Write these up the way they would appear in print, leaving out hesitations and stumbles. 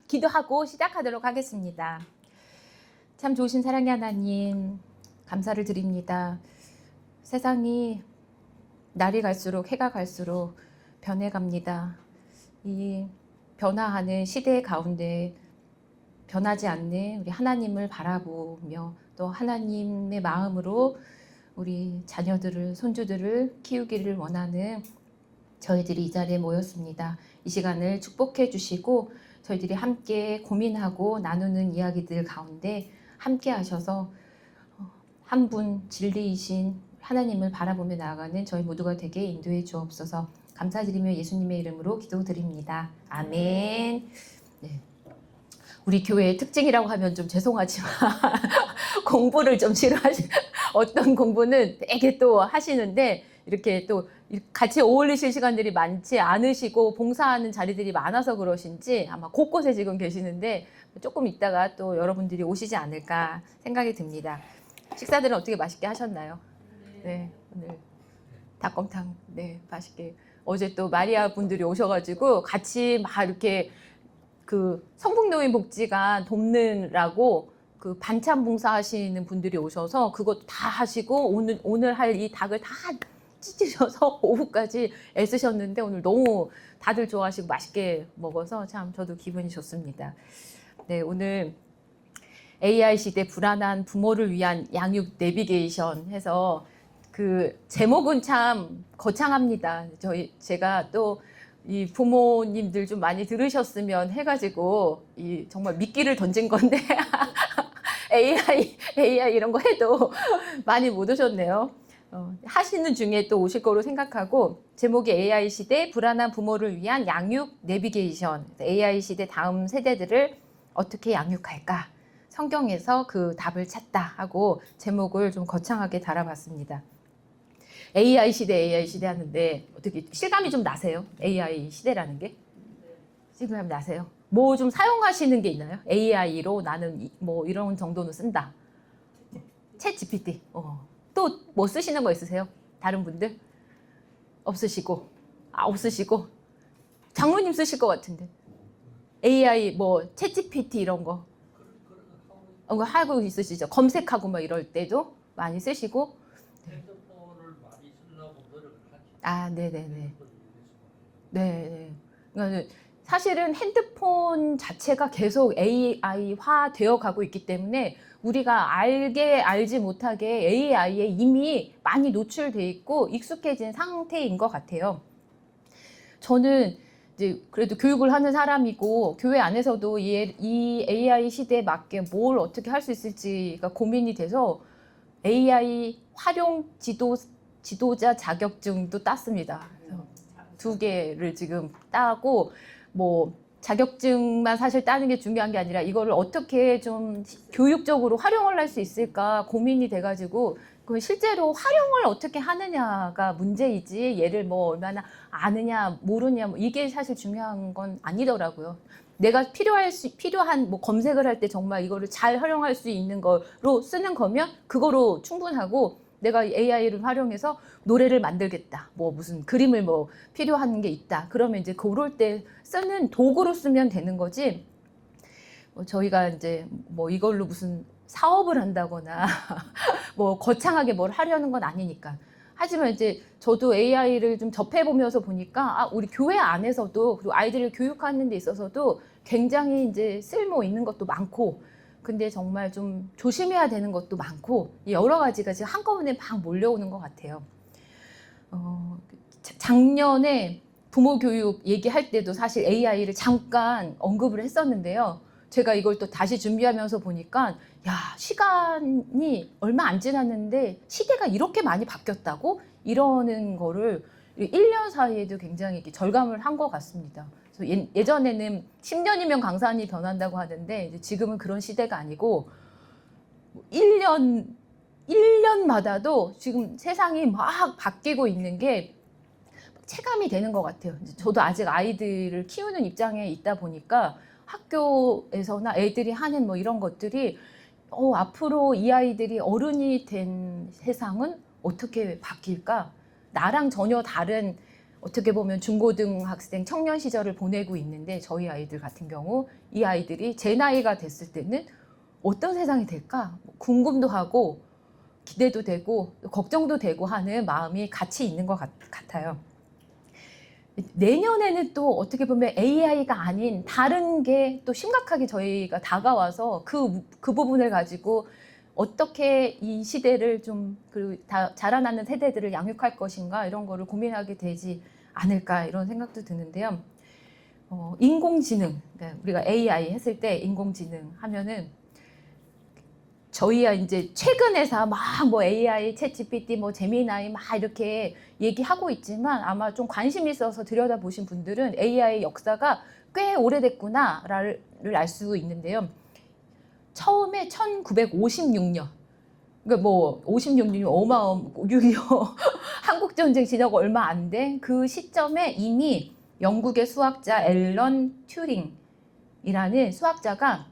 기도하고 시작하도록 하겠습니다. 참 좋으신 사랑의 하나님, 감사를 드립니다. 세상이 날이 갈수록 해가 갈수록 변해갑니다. 이 변화하는 시대 가운데 변하지 않는 우리 하나님을 바라보며 또 하나님의 마음으로 우리 자녀들을, 손주들을 키우기를 원하는 저희들이 이 자리에 모였습니다. 이 시간을 축복해 주시고 저희들이 함께 고민하고 나누는 이야기들 가운데 함께 하셔서 한 분 진리이신 하나님을 바라보며 나아가는 저희 모두가 되게 인도해 주옵소서. 감사드리며 예수님의 이름으로 기도드립니다. 아멘. 네. 우리 교회의 특징이라고 하면 좀 죄송하지만 공부를 좀 어떤 공부는 되게 또 하시는데 이렇게 또 같이 어울리실 시간들이 많지 않으시고 봉사하는 자리들이 많아서 그러신지 아마 곳곳에 지금 계시는데 조금 있다가 또 여러분들이 오시지 않을까 생각이 듭니다. 식사들은 어떻게 맛있게 하셨나요? 네, 오늘 닭곰탕 네 맛있게. 어제 또 마리아 분들이 오셔가지고 같이 막 이렇게 그 성북노인 복지관 돕느라고 그 반찬 봉사하시는 분들이 오셔서 그것도 다 하시고 오늘 할 이 닭을 다 찢으셔서 오후까지 애쓰셨는데 오늘 너무 다들 좋아하시고 맛있게 먹어서 참 저도 기분이 좋습니다. 네, 오늘 AI 시대 불안한 부모를 위한 양육 내비게이션 해서 그 제목은 참 거창합니다. 제가 또 이 부모님들 좀 많이 들으셨으면 해가지고 이 정말 미끼를 던진 건데 AI 이런 거 해도 많이 못 오셨네요. 하시는 중에 또 오실 거로 생각하고 제목이 AI 시대 불안한 부모를 위한 양육 내비게이션. AI 시대 다음 세대들을 어떻게 양육할까? 성경에서 그 답을 찾다 하고 제목을 좀 거창하게 달아봤습니다. AI 시대 하는데 어떻게 실감이 좀 나세요? AI 시대라는 게? 실감이 나세요? 뭐 좀 사용하시는 게 있나요? AI로 나는 뭐 이런 정도는 쓴다. 챗 GPT. 또 뭐 쓰시는 거 있으세요? 다른 분들? 없으시고. 없으시고. 장모님 쓰실 것 같은데. AI 뭐 챗 GPT 이런 거. 하고 있으시죠? 검색하고 막 이럴 때도 많이 쓰시고. 핸드폰을 많이 쓰려고 노력을 하지. 네네네. 네. 그러니까 사실은 핸드폰 자체가 계속 AI화 되어 가고 있기 때문에 우리가 알지 못하게 AI에 이미 많이 노출돼 있고 익숙해진 상태인 것 같아요. 저는 이제 그래도 교육을 하는 사람이고 교회 안에서도 이 AI 시대에 맞게 뭘 어떻게 할 수 있을지가 고민이 돼서 AI 활용 지도자 자격증도 땄습니다. 그래서 2개를 지금 따고 뭐 자격증만 사실 따는 게 중요한 게 아니라 이거를 어떻게 좀 교육적으로 활용을 할 수 있을까 고민이 돼가지고 그 실제로 활용을 어떻게 하느냐가 문제이지 얘를 뭐 얼마나 아느냐 모르냐 뭐 이게 사실 중요한 건 아니더라고요. 내가 필요한 뭐 검색을 할 때 정말 이거를 잘 활용할 수 있는 거로 쓰는 거면 그거로 충분하고 내가 AI를 활용해서 노래를 만들겠다. 뭐 무슨 그림을 뭐 필요한 게 있다. 그러면 이제 그럴 때 쓰는 도구로 쓰면 되는 거지. 뭐 저희가 이제 뭐 이걸로 무슨 사업을 한다거나 뭐 거창하게 뭘 하려는 건 아니니까. 하지만 이제 저도 AI를 좀 접해보면서 보니까 우리 교회 안에서도 그리고 아이들을 교육하는 데 있어서도 굉장히 이제 쓸모 있는 것도 많고 근데 정말 좀 조심해야 되는 것도 많고 여러 가지가 지금 한꺼번에 막 몰려오는 것 같아요. 작년에 부모 교육 얘기할 때도 사실 AI를 잠깐 언급을 했었는데요. 제가 이걸 또 다시 준비하면서 보니까 시간이 얼마 안 지났는데 시대가 이렇게 많이 바뀌었다고? 이러는 거를 1년 사이에도 굉장히 절감을 한 것 같습니다. 그래서 예전에는 10년이면 강산이 변한다고 하는데 이제 지금은 그런 시대가 아니고 1년마다도 지금 세상이 막 바뀌고 있는 게 체감이 되는 것 같아요. 저도 아직 아이들을 키우는 입장에 있다 보니까 학교에서나 애들이 하는 뭐 이런 것들이 앞으로 이 아이들이 어른이 된 세상은 어떻게 바뀔까? 나랑 전혀 다른 어떻게 보면 중고등학생 청년 시절을 보내고 있는데 저희 아이들 같은 경우 이 아이들이 제 나이가 됐을 때는 어떤 세상이 될까 궁금도 하고 기대도 되고 걱정도 되고 하는 마음이 같이 있는 것 같아요. 내년에는 또 어떻게 보면 AI가 아닌 다른 게 또 심각하게 저희가 다가와서 그 부분을 가지고 어떻게 이 시대를 좀 자라나는 세대들을 양육할 것인가 이런 거를 고민하게 되지 않을까 이런 생각도 드는데요. 인공지능, 그러니까 우리가 AI 했을 때 인공지능 하면은 저희야 이제 최근에서 막 뭐 AI, 챗GPT, 뭐 제미나이 막 이렇게 얘기하고 있지만 아마 좀 관심 있어서 들여다보신 분들은 AI 역사가 꽤 오래됐구나를 알 수 있는데요. 처음에 1956년, 그러니까 뭐 56년이 어마어마, 한국전쟁 지나고 얼마 안 된 그 시점에 이미 영국의 수학자 앨런 튜링이라는 수학자가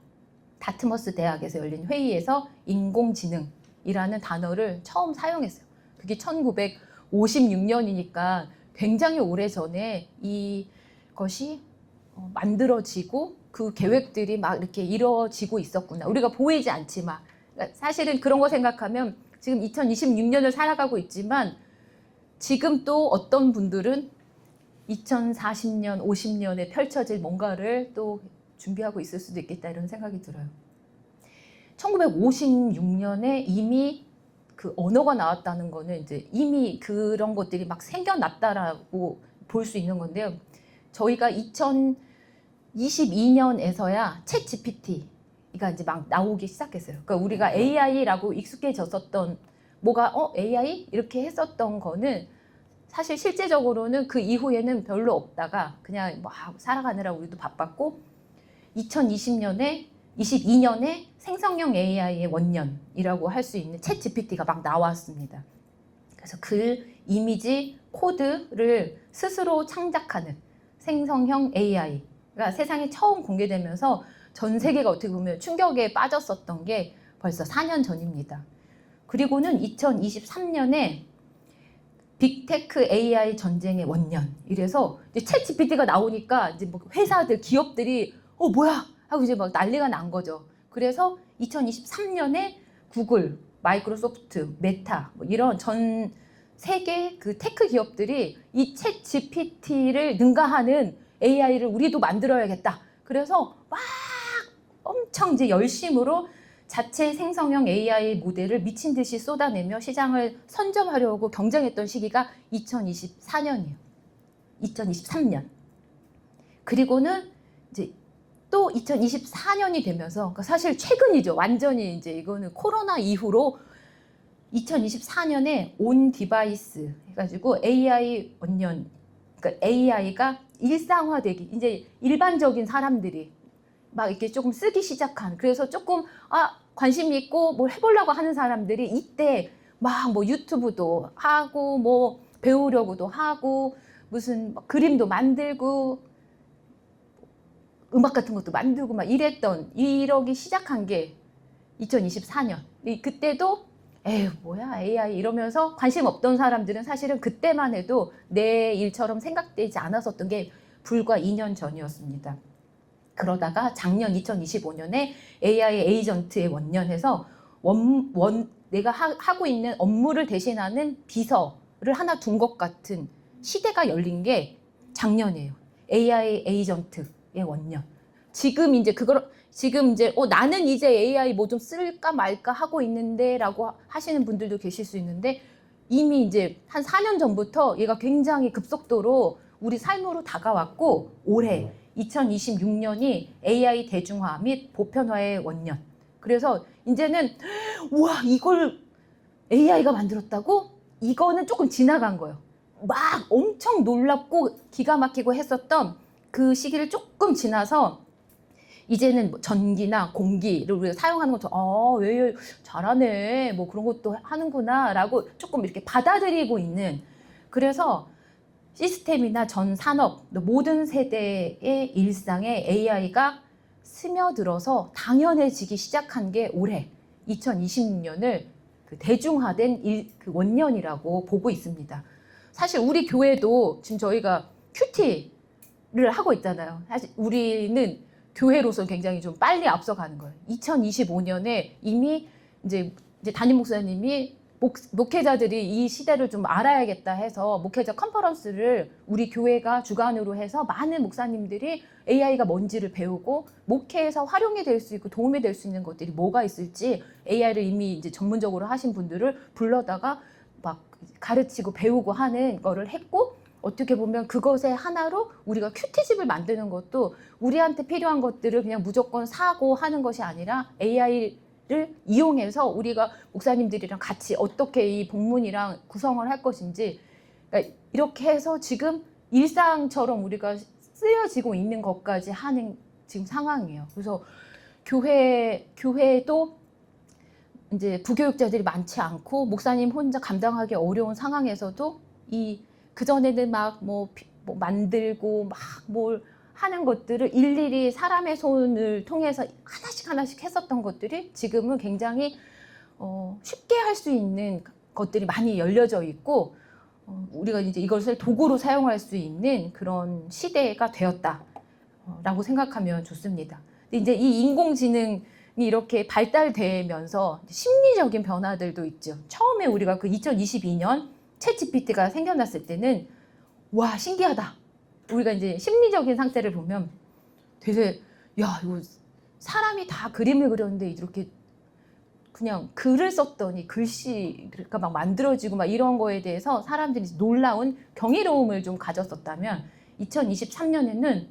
다트머스 대학에서 열린 회의에서 인공지능이라는 단어를 처음 사용했어요. 그게 1956년이니까 굉장히 오래전에 이것이 만들어지고 그 계획들이 막 이렇게 이루어지고 있었구나. 우리가 보이지 않지만 사실은 그런 거 생각하면 지금 2026년을 살아가고 있지만 지금 또 어떤 분들은 2040년, 50년에 펼쳐질 뭔가를 또 준비하고 있을 수도 있겠다 이런 생각이 들어요. 1956년에 이미 그 언어가 나왔다는 거는 이제 이미 그런 것들이 막 생겨났다라고 볼 수 있는 건데요. 저희가 2022년에서야 챗 GPT가 이제 막 나오기 시작했어요. 그러니까 우리가 AI라고 익숙해졌었던 뭐가 AI 이렇게 했었던 거는 사실 실제적으로는 그 이후에는 별로 없다가 그냥 막 살아가느라 우리도 바빴고 22년에 생성형 AI의 원년이라고 할 수 있는 챗 GPT가 막 나왔습니다. 그래서 글, 이미지, 코드를 스스로 창작하는 생성형 AI가 세상에 처음 공개되면서 전 세계가 어떻게 보면 충격에 빠졌었던 게 벌써 4년 전입니다. 그리고는 2023년에 빅테크 AI 전쟁의 원년. 이래서 이제 챗 GPT가 나오니까 이제 뭐 회사들, 기업들이 뭐야 하고 이제 막 난리가 난 거죠. 그래서 2023년에 구글, 마이크로소프트, 메타 뭐 이런 전 세계 그 테크 기업들이 이 챗 GPT를 능가하는 AI를 우리도 만들어야겠다. 그래서 막 엄청 이제 열심으로 자체 생성형 AI 모델을 미친 듯이 쏟아내며 시장을 선점하려고 경쟁했던 시기가 2024년이에요. 2023년. 그리고는 이제 또 2024년이 되면서, 그러니까 사실 최근이죠. 완전히 이제 이거는 코로나 이후로 2024년에 온 디바이스 해가지고 AI 원년, 그러니까 AI가 일상화되기, 이제 일반적인 사람들이 막 이렇게 조금 쓰기 시작한, 그래서 조금 관심 있고 뭘 해보려고 하는 사람들이 이때 막 뭐 유튜브도 하고 뭐 배우려고도 하고 무슨 그림도 만들고 음악 같은 것도 만들고 막 이러기 시작한 게 2024년. 그때도 에휴 뭐야 AI 이러면서 관심 없던 사람들은 사실은 그때만 해도 내 일처럼 생각되지 않았었던 게 불과 2년 전이었습니다. 그러다가 작년 2025년에 AI 에이전트의 원년해서 내가 하고 있는 업무를 대신하는 비서를 하나 둔 것 같은 시대가 열린 게 작년이에요. AI 에이전트의 원년. 지금 이제 나는 이제 AI 뭐 좀 쓸까 말까 하고 있는데라고 하시는 분들도 계실 수 있는데 이미 이제 한 4년 전부터 얘가 굉장히 급속도로 우리 삶으로 다가왔고 올해 2026년이 AI 대중화 및 보편화의 원년. 그래서 이제는 와 이걸 AI가 만들었다고? 이거는 조금 지나간 거예요. 막 엄청 놀랍고 기가 막히고 했었던 그 시기를 조금 지나서 이제는 전기나 공기를 우리가 사용하는 것도 왜 잘하네 뭐 그런 것도 하는구나 라고 조금 이렇게 받아들이고 있는, 그래서 시스템이나 전 산업 모든 세대의 일상에 AI가 스며들어서 당연해지기 시작한 게 올해 2026년을 그 대중화된 그 원년이라고 보고 있습니다. 사실 우리 교회도 지금 저희가 큐티를 하고 있잖아요. 사실 우리는 교회로서 굉장히 좀 빨리 앞서가는 거예요. 2025년에 이미 이제 담임 목사님이 목회자들이 이 시대를 좀 알아야겠다 해서 목회자 컨퍼런스를 우리 교회가 주관으로 해서 많은 목사님들이 AI가 뭔지를 배우고 목회에서 활용이 될 수 있고 도움이 될 수 있는 것들이 뭐가 있을지 AI를 이미 이제 전문적으로 하신 분들을 불러다가 막 가르치고 배우고 하는 거를 했고, 어떻게 보면 그것의 하나로 우리가 큐티집을 만드는 것도 우리한테 필요한 것들을 그냥 무조건 사고 하는 것이 아니라 AI를 이용해서 우리가 목사님들이랑 같이 어떻게 이 본문이랑 구성을 할 것인지, 그러니까 이렇게 해서 지금 일상처럼 우리가 쓰여지고 있는 것까지 하는 지금 상황이에요. 그래서 교회도 이제 부교육자들이 많지 않고 목사님 혼자 감당하기 어려운 상황에서도 그전에는 막 뭐 만들고 막 뭘 하는 것들을 일일이 사람의 손을 통해서 하나씩 했었던 것들이 지금은 굉장히 쉽게 할 수 있는 것들이 많이 열려져 있고, 우리가 이제 이것을 도구로 사용할 수 있는 그런 시대가 되었다라고 생각하면 좋습니다. 근데 이제 이 인공지능이 이렇게 발달되면서 심리적인 변화들도 있죠. 처음에 우리가 그 2022년 챗GPT가 생겨났을 때는 와, 신기하다. 우리가 이제 심리적인 상태를 보면 되게, 야, 이거 사람이 다 그림을 그렸는데 이렇게 그냥 글을 썼더니 글씨가 막 만들어지고 막 이런 거에 대해서 사람들이 놀라운 경이로움을 좀 가졌었다면 2023년에는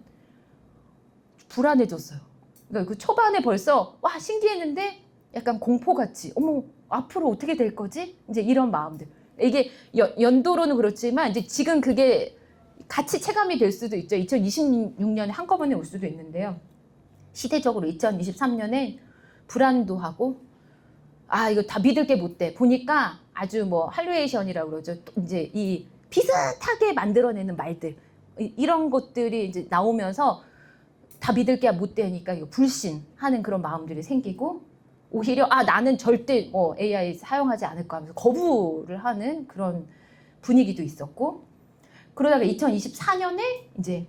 불안해졌어요. 그러니까 그 초반에 벌써 와, 신기했는데 약간 공포같이, 어머, 앞으로 어떻게 될 거지? 이제 이런 마음들. 이게 연도로는 그렇지만 이제 지금 그게 같이 체감이 될 수도 있죠. 2026년에 한꺼번에 올 수도 있는데요. 시대적으로 2023년에 불안도 하고, 아, 이거 다 믿을 게 못 돼. 보니까 아주 뭐 할루에이션이라고 그러죠. 이제 이 비슷하게 만들어내는 말들, 이런 것들이 이제 나오면서 다 믿을 게 못 되니까 이거 불신하는 그런 마음들이 생기고, 오히려 나는 절대 AI 사용하지 않을 거 하면서 거부를 하는 그런 분위기도 있었고, 그러다가 2024년에 이제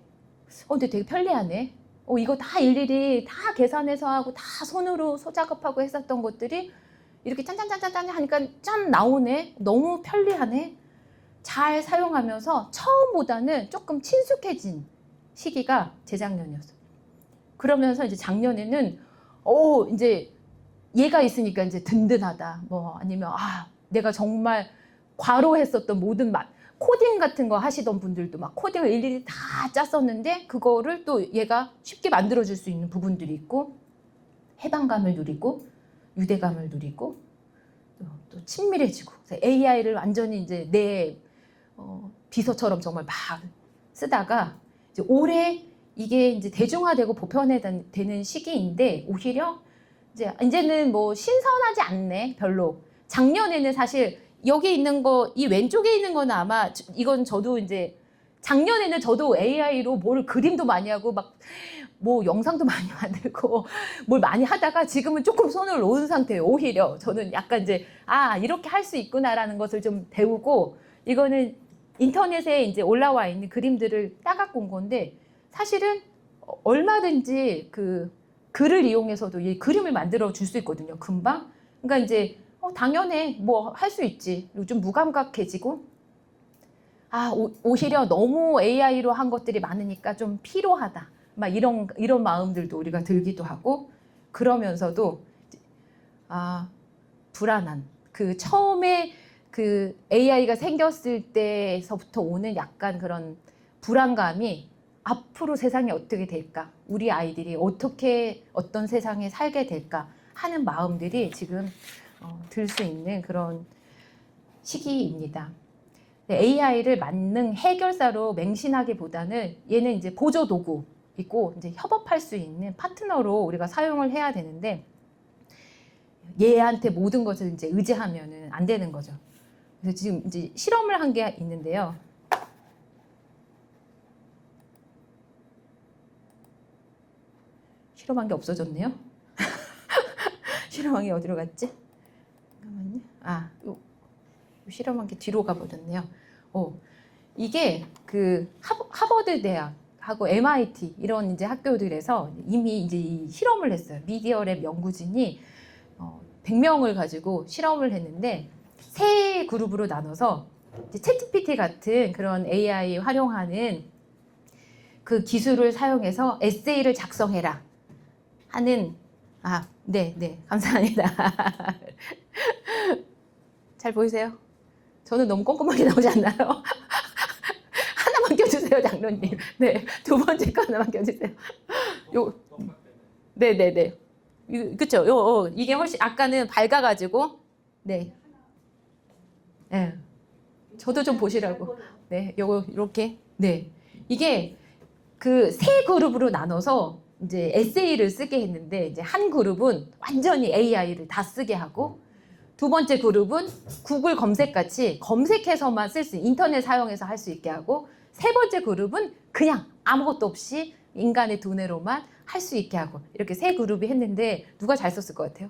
근데 되게 편리하네. 이거 다 일일이 다 계산해서 하고 다 손으로 소작업하고 했었던 것들이 이렇게 짠짠짠짠 하니까 짠 나오네. 너무 편리하네. 잘 사용하면서 처음보다는 조금 친숙해진 시기가 재작년이었어요. 그러면서 이제 작년에는 이제 얘가 있으니까 이제 든든하다. 뭐 아니면 내가 정말 과로했었던 모든 코딩 같은 거 하시던 분들도 막 코딩을 일일이 다 짰었는데 그거를 또 얘가 쉽게 만들어줄 수 있는 부분들이 있고, 해방감을 누리고 유대감을 누리고 또 친밀해지고, AI를 완전히 이제 내 비서처럼 정말 막 쓰다가 이제 올해 이게 이제 대중화되고 보편화되는 시기인데, 오히려 이제는 뭐 신선하지 않네, 별로. 작년에는 사실 여기 있는 거, 이 왼쪽에 있는 거는 아마 이건 저도 이제 작년에는 저도 AI로 뭘 그림도 많이 하고 막 뭐 영상도 많이 만들고 뭘 많이 하다가 지금은 조금 손을 놓은 상태예요. 오히려 저는 약간 이제 이렇게 할 수 있구나라는 것을 좀 배우고, 이거는 인터넷에 이제 올라와 있는 그림들을 따갖고 온 건데, 사실은 얼마든지 그 글을 이용해서도 이 그림을 만들어 줄 수 있거든요, 금방. 그러니까 이제 당연해, 뭐 할 수 있지. 요즘 무감각해지고, 오히려 너무 AI로 한 것들이 많으니까 좀 피로하다, 막 이런 마음들도 우리가 들기도 하고, 그러면서도 불안한, 그 처음에 그 AI가 생겼을 때서부터 오는 약간 그런 불안감이 앞으로 세상이 어떻게 될까, 우리 아이들이 어떤 세상에 살게 될까 하는 마음들이 지금 들 수 있는 그런 시기입니다. AI를 만능 해결사로 맹신하기보다는 얘는 이제 보조 도구이고 이제 협업할 수 있는 파트너로 우리가 사용을 해야 되는데, 얘한테 모든 것을 이제 의지하면은 안 되는 거죠. 그래서 지금 이제 실험을 한 게 있는데요. 실험한 게 없어졌네요. 실험한 게 어디로 갔지? 잠깐만요. 요 실험한 게 뒤로 가버렸네요. 이게 그 하버드 대학하고 MIT 이런 이제 학교들에서 이미 이제 이 실험을 했어요. 미디어랩 연구진이 100명을 가지고 실험을 했는데 세 그룹으로 나눠서 챗GPT 같은 그런 AI 활용하는 그 기술을 사용해서 에세이를 작성해라 하는 네, 감사합니다. 잘 보이세요? 저는 너무 꼼꼼하게 나오지 않나요? 하나만 껴주세요, 장로님. 네, 두 번째 거 하나만 껴주세요. 네네네. 그쵸? 이게 훨씬 아까는 밝아가지고 네. 네. 저도 좀 보시라고. 네, 요거 이렇게. 네. 이게 그 세 그룹으로 나눠서 이제 에세이를 쓰게 했는데 이제 한 그룹은 완전히 AI를 다 쓰게 하고 두 번째 그룹은 구글 검색 같이 검색해서만 쓸 수 인터넷 사용해서 할 수 있게 하고 세 번째 그룹은 그냥 아무것도 없이 인간의 두뇌로만 할 수 있게 하고 이렇게 세 그룹이 했는데 누가 잘 썼을 것 같아요?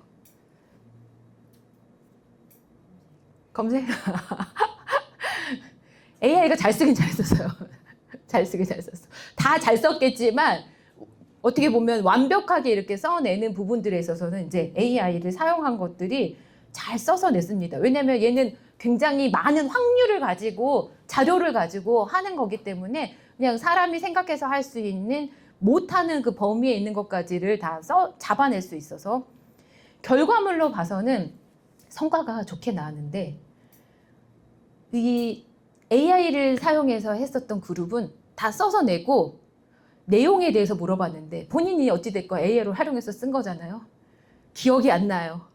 검색? AI가 잘 쓰긴 잘 썼어요. 잘 쓰긴 잘 썼어. 다 잘 썼겠지만 어떻게 보면 완벽하게 이렇게 써내는 부분들에 있어서는 이제 AI를 사용한 것들이 잘 써서 냈습니다. 왜냐하면 얘는 굉장히 많은 확률을 가지고 자료를 가지고 하는 거기 때문에 그냥 사람이 생각해서 할 수 있는 못하는 그 범위에 있는 것까지를 다 잡아낼 수 있어서 결과물로 봐서는 성과가 좋게 나왔는데 이 AI를 사용해서 했었던 그룹은 다 써서 내고 내용에 대해서 물어봤는데 본인이 어찌됐건 AI를 활용해서 쓴 거잖아요. 기억이 안 나요.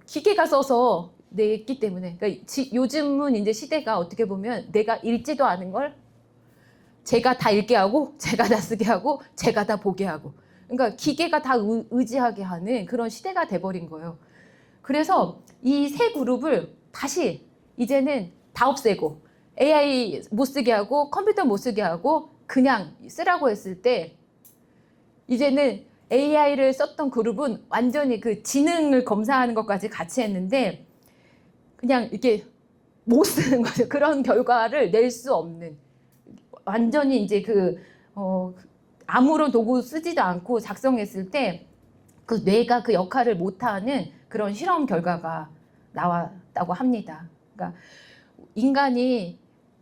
기계가 써서 냈기 때문에. 그러니까 요즘은 이제 시대가 어떻게 보면 내가 읽지도 않은 걸 제가 다 읽게 하고 제가 다 쓰게 하고 제가 다 보게 하고 그러니까 기계가 다 의지하게 하는 그런 시대가 돼버린 거예요. 그래서 이 세 그룹을 다시 이제는 다 없애고 AI 못 쓰게 하고 컴퓨터 못 쓰게 하고 그냥 쓰라고 했을 때 이제는 AI를 썼던 그룹은 완전히 그 지능을 검사하는 것까지 같이 했는데 그냥 이렇게 못 쓰는 거죠. 그런 결과를 낼 수 없는 완전히 이제 아무런 도구 쓰지도 않고 작성했을 때 그 뇌가 그 역할을 못하는 그런 실험 결과가 나왔다고 합니다. 그러니까 인간이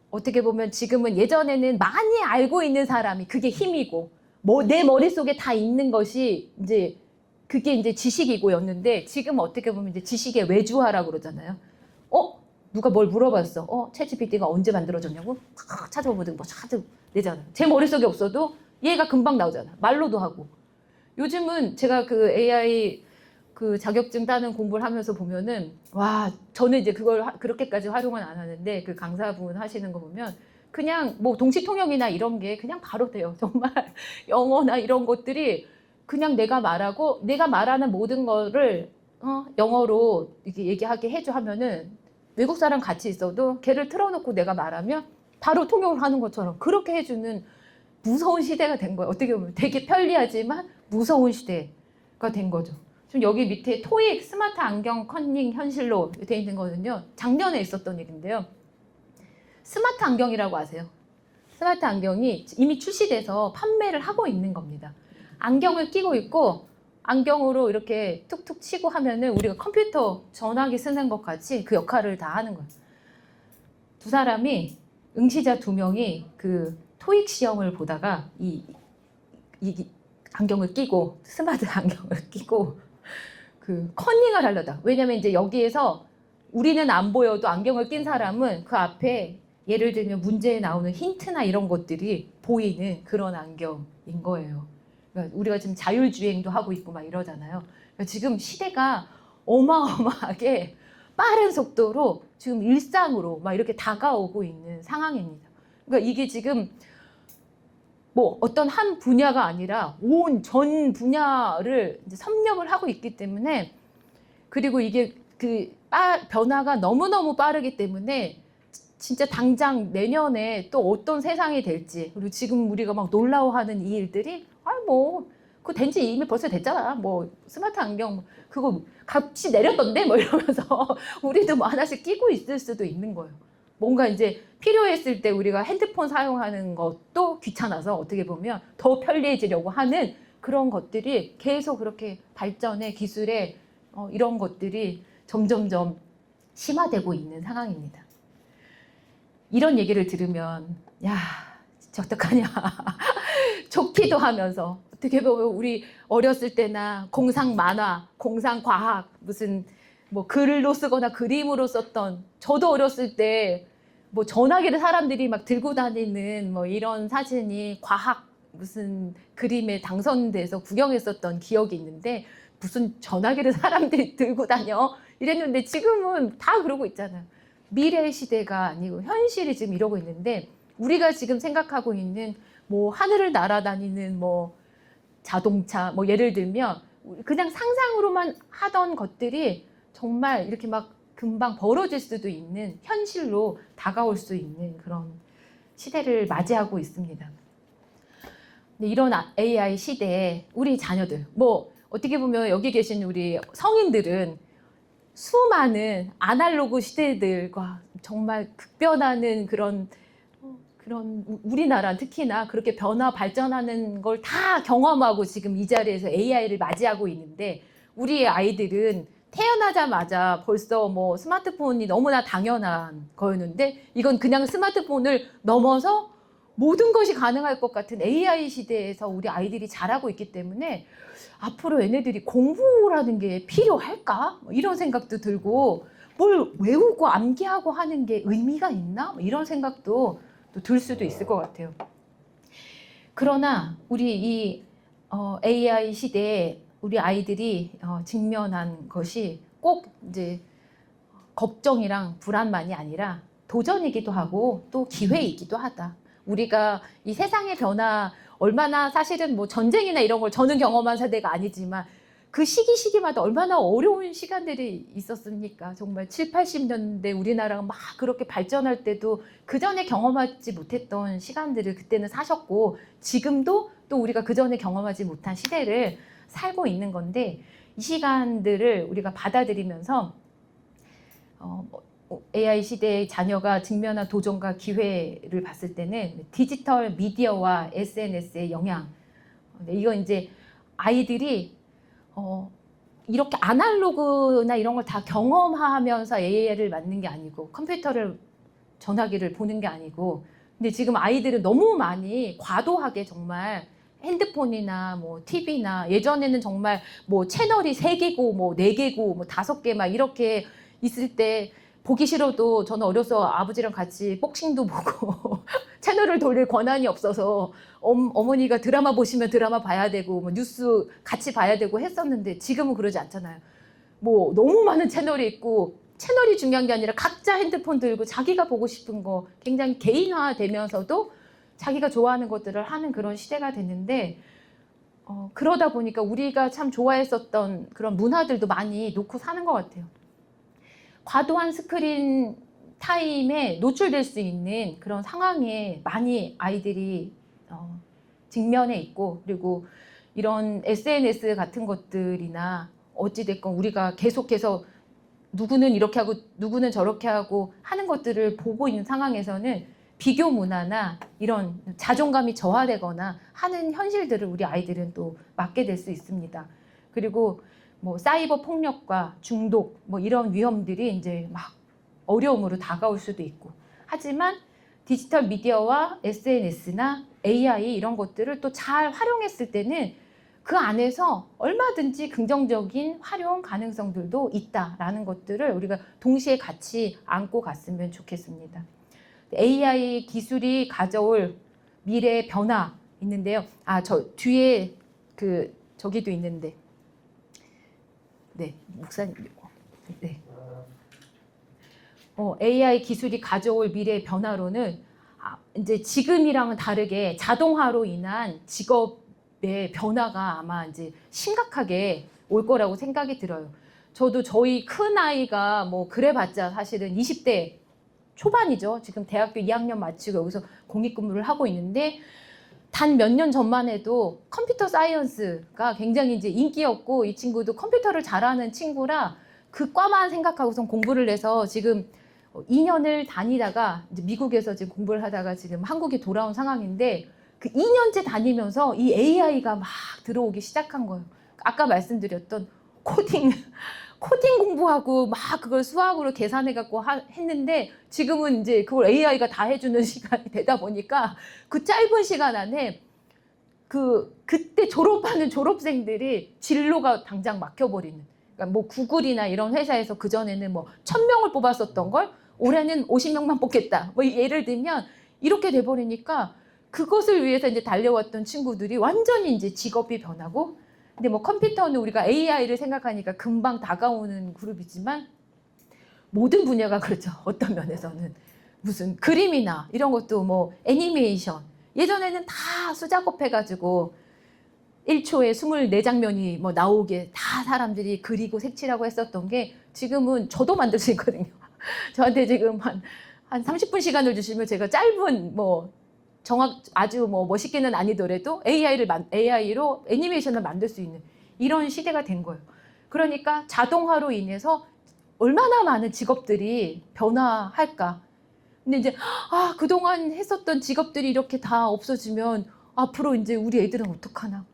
어떻게 보면 지금은 예전에는 많이 알고 있는 사람이 그게 힘이고 내 머릿속에 다 있는 것이 이제 그게 이제 지식이고였는데 지금 어떻게 보면 이제 지식의 외주화라고 그러잖아요. 누가 뭘 물어봤어. 챗GPT가 언제 만들어졌냐고 찾아보든 뭐 찾아내잖아. 제 머릿속에 없어도 얘가 금방 나오잖아. 말로도 하고. 요즘은 제가 그 AI 그 자격증 따는 공부를 하면서 보면은 와 저는 이제 그걸 그렇게까지 활용은 안 하는데 그 강사분 하시는 거 보면 그냥 뭐 동시통역이나 이런 게 그냥 바로 돼요. 정말 영어나 이런 것들이 그냥 내가 말하고 내가 말하는 모든 거를 영어로 이렇게 얘기하게 해줘 하면은 외국 사람 같이 있어도 걔를 틀어놓고 내가 말하면 바로 통역을 하는 것처럼 그렇게 해주는 무서운 시대가 된 거예요. 어떻게 보면 되게 편리하지만 무서운 시대가 된 거죠. 지금 여기 밑에 토익 스마트 안경 컨닝 현실로 돼 있는 거는요. 작년에 있었던 일인데요. 스마트 안경이라고 아세요? 스마트 안경이 이미 출시돼서 판매를 하고 있는 겁니다. 안경을 끼고 있고 안경으로 이렇게 툭툭 치고 하면은 우리가 컴퓨터 전화기 쓰는 것 같이 그 역할을 다 하는 거예요. 두 사람이 응시자 2명이 그 토익 시험을 보다가 이 안경을 끼고 스마트 안경을 끼고 그 컨닝을 하려다. 왜냐면 이제 여기에서 우리는 안 보여도 안경을 낀 사람은 그 앞에 예를 들면 문제에 나오는 힌트나 이런 것들이 보이는 그런 안경인 거예요. 그러니까 우리가 지금 자율주행도 하고 있고 막 이러잖아요. 그러니까 지금 시대가 어마어마하게 빠른 속도로 지금 일상으로 막 이렇게 다가오고 있는 상황입니다. 그러니까 이게 지금 뭐 어떤 한 분야가 아니라 온 전 분야를 이제 섭렵을 하고 있기 때문에 그리고 이게 그 변화가 너무너무 빠르기 때문에 진짜 당장 내년에 또 어떤 세상이 될지 그리고 지금 우리가 막 놀라워하는 이 일들이 그거 된지 이미 벌써 됐잖아. 뭐 스마트 안경 그거 값이 내렸던데 뭐 이러면서 우리도 뭐 하나씩 끼고 있을 수도 있는 거예요. 뭔가 이제 필요했을 때 우리가 핸드폰 사용하는 것도 귀찮아서 어떻게 보면 더 편리해지려고 하는 그런 것들이 계속 그렇게 발전의 기술의 이런 것들이 점점점 심화되고 있는 상황입니다. 이런 얘기를 들으면 야, 진짜 어떡하냐. 좋기도 하면서 어떻게 보면 우리 어렸을 때나 공상 만화, 공상 과학 무슨 뭐 글로 쓰거나 그림으로 썼던 저도 어렸을 때 뭐 전화기를 사람들이 막 들고 다니는 뭐 이런 사진이 과학 무슨 그림에 당선돼서 구경했었던 기억이 있는데 무슨 전화기를 사람들이 들고 다녀 이랬는데 지금은 다 그러고 있잖아요. 미래 시대가 아니고 현실이 지금 이러고 있는데 우리가 지금 생각하고 있는 뭐 하늘을 날아다니는 뭐 자동차 뭐 예를 들면 그냥 상상으로만 하던 것들이 정말 이렇게 막 금방 벌어질 수도 있는 현실로 다가올 수 있는 그런 시대를 맞이하고 있습니다. 이런 AI 시대에 우리 자녀들 뭐 어떻게 보면 여기 계신 우리 성인들은 수많은 아날로그 시대들과 정말 급변하는 그런 우리나라 특히나 그렇게 변화 발전하는 걸 다 경험하고 지금 이 자리에서 AI를 맞이하고 있는데 우리 아이들은 태어나자마자 벌써 뭐 스마트폰이 너무나 당연한 거였는데 이건 그냥 스마트폰을 넘어서 모든 것이 가능할 것 같은 AI 시대에서 우리 아이들이 자라고 있기 때문에 앞으로 얘네들이 공부라는 게 필요할까? 이런 생각도 들고 뭘 외우고 암기하고 하는 게 의미가 있나? 이런 생각도 또 들 수도 있을 것 같아요. 그러나 우리 이 AI 시대에 우리 아이들이 직면한 것이 꼭 이제 걱정이랑 불안만이 아니라 도전이기도 하고 또 기회이기도 하다. 우리가 이 세상의 변화 얼마나 사실은 뭐 전쟁이나 이런 걸 저는 경험한 세대가 아니지만 그 시기마다 얼마나 어려운 시간들이 있었습니까? 정말 7, 80년대 우리나라가 막 그렇게 발전할 때도 그 전에 경험하지 못했던 시간들을 그때는 사셨고 지금도 또 우리가 그 전에 경험하지 못한 시대를 살고 있는 건데 이 시간들을 우리가 받아들이면서 AI 시대의 자녀가 직면한 도전과 기회를 봤을 때는 디지털 미디어와 SNS의 영향 이건 이제 아이들이 이렇게 아날로그나 이런 걸 다 경험하면서 AI를 만든 게 아니고 컴퓨터를 전화기를 보는 게 아니고 근데 지금 아이들은 너무 많이 과도하게 정말 핸드폰이나 뭐 TV나 예전에는 정말 뭐 채널이 3개고 뭐 4개고 뭐 5개 막 이렇게 있을 때 보기 싫어도 저는 어려서 아버지랑 같이 복싱도 보고 채널을 돌릴 권한이 없어서 어머니가 드라마 보시면 드라마 봐야 되고 뭐 뉴스 같이 봐야 되고 했었는데 지금은 그러지 않잖아요. 뭐 너무 많은 채널이 있고 채널이 중요한 게 아니라 각자 핸드폰 들고 자기가 보고 싶은 거 굉장히 개인화되면서도 자기가 좋아하는 것들을 하는 그런 시대가 됐는데 그러다 보니까 우리가 참 좋아했었던 그런 문화들도 많이 놓고 사는 것 같아요. 과도한 스크린 타임에 노출될 수 있는 그런 상황에 많이 아이들이 직면해 있고 그리고 이런 SNS 같은 것들이나 어찌됐건 우리가 계속해서 누구는 이렇게 하고 누구는 저렇게 하고 하는 것들을 보고 있는 상황에서는 비교 문화나 이런 자존감이 저하되거나 하는 현실들을 우리 아이들은 또 맞게 될 수 있습니다. 그리고 뭐 사이버 폭력과 중독 뭐 이런 위험들이 이제 막 어려움으로 다가올 수도 있고 하지만 디지털 미디어와 SNS나 AI 이런 것들을 또 잘 활용했을 때는 그 안에서 얼마든지 긍정적인 활용 가능성들도 있다라는 것들을 우리가 동시에 같이 안고 갔으면 좋겠습니다. AI 기술이 가져올 미래의 변화 있는데요. 저 뒤에 저기도 있는데 네, 목사님. 네. AI 기술이 가져올 미래의 변화로는 이제 지금이랑은 다르게 자동화로 인한 직업의 변화가 아마 이제 심각하게 올 거라고 생각이 들어요. 저도 저희 큰 아이가 뭐 그래봤자 사실은 20대 초반이죠. 지금 대학교 2학년 마치고 여기서 공익근무를 하고 있는데 단 몇 년 전만 해도 컴퓨터 사이언스가 굉장히 이제 인기였고 이 친구도 컴퓨터를 잘하는 친구라 그 과만 생각하고선 공부를 해서 지금 2년을 다니다가 이제 미국에서 지금 공부를 하다가 지금 한국에 돌아온 상황인데 그 2년째 다니면서 이 AI가 막 들어오기 시작한 거예요. 아까 말씀드렸던 코딩 공부하고 막 그걸 수학으로 계산해갖고 했는데 지금은 이제 그걸 AI가 다 해주는 시간이 되다 보니까 그 짧은 시간 안에 그때 졸업하는 졸업생들이 진로가 당장 막혀버리는. 그러니까 뭐 구글이나 이런 회사에서 그전에는 뭐 1000명을 뽑았었던 걸 올해는 50명만 뽑겠다. 뭐 예를 들면 이렇게 돼버리니까 그것을 위해서 이제 달려왔던 친구들이 완전히 이제 직업이 변하고 근데 뭐 컴퓨터는 우리가 AI를 생각하니까 금방 다가오는 그룹이지만 모든 분야가 그렇죠. 어떤 면에서는 무슨 그림이나 이런 것도 뭐 애니메이션 예전에는 다 수작업 해가지고 1초에 24장면이 뭐 나오게 다 사람들이 그리고 색칠하고 했었던 게 지금은 저도 만들 수 있거든요. 저한테 지금 한 30분 시간을 주시면 제가 짧은 뭐 아주 뭐 멋있게는 아니더라도 AI로 애니메이션을 만들 수 있는 이런 시대가 된 거예요. 그러니까 자동화로 인해서 얼마나 많은 직업들이 변화할까. 근데 이제 그동안 했었던 직업들이 이렇게 다 없어지면 앞으로 이제 우리 애들은 어떡하나,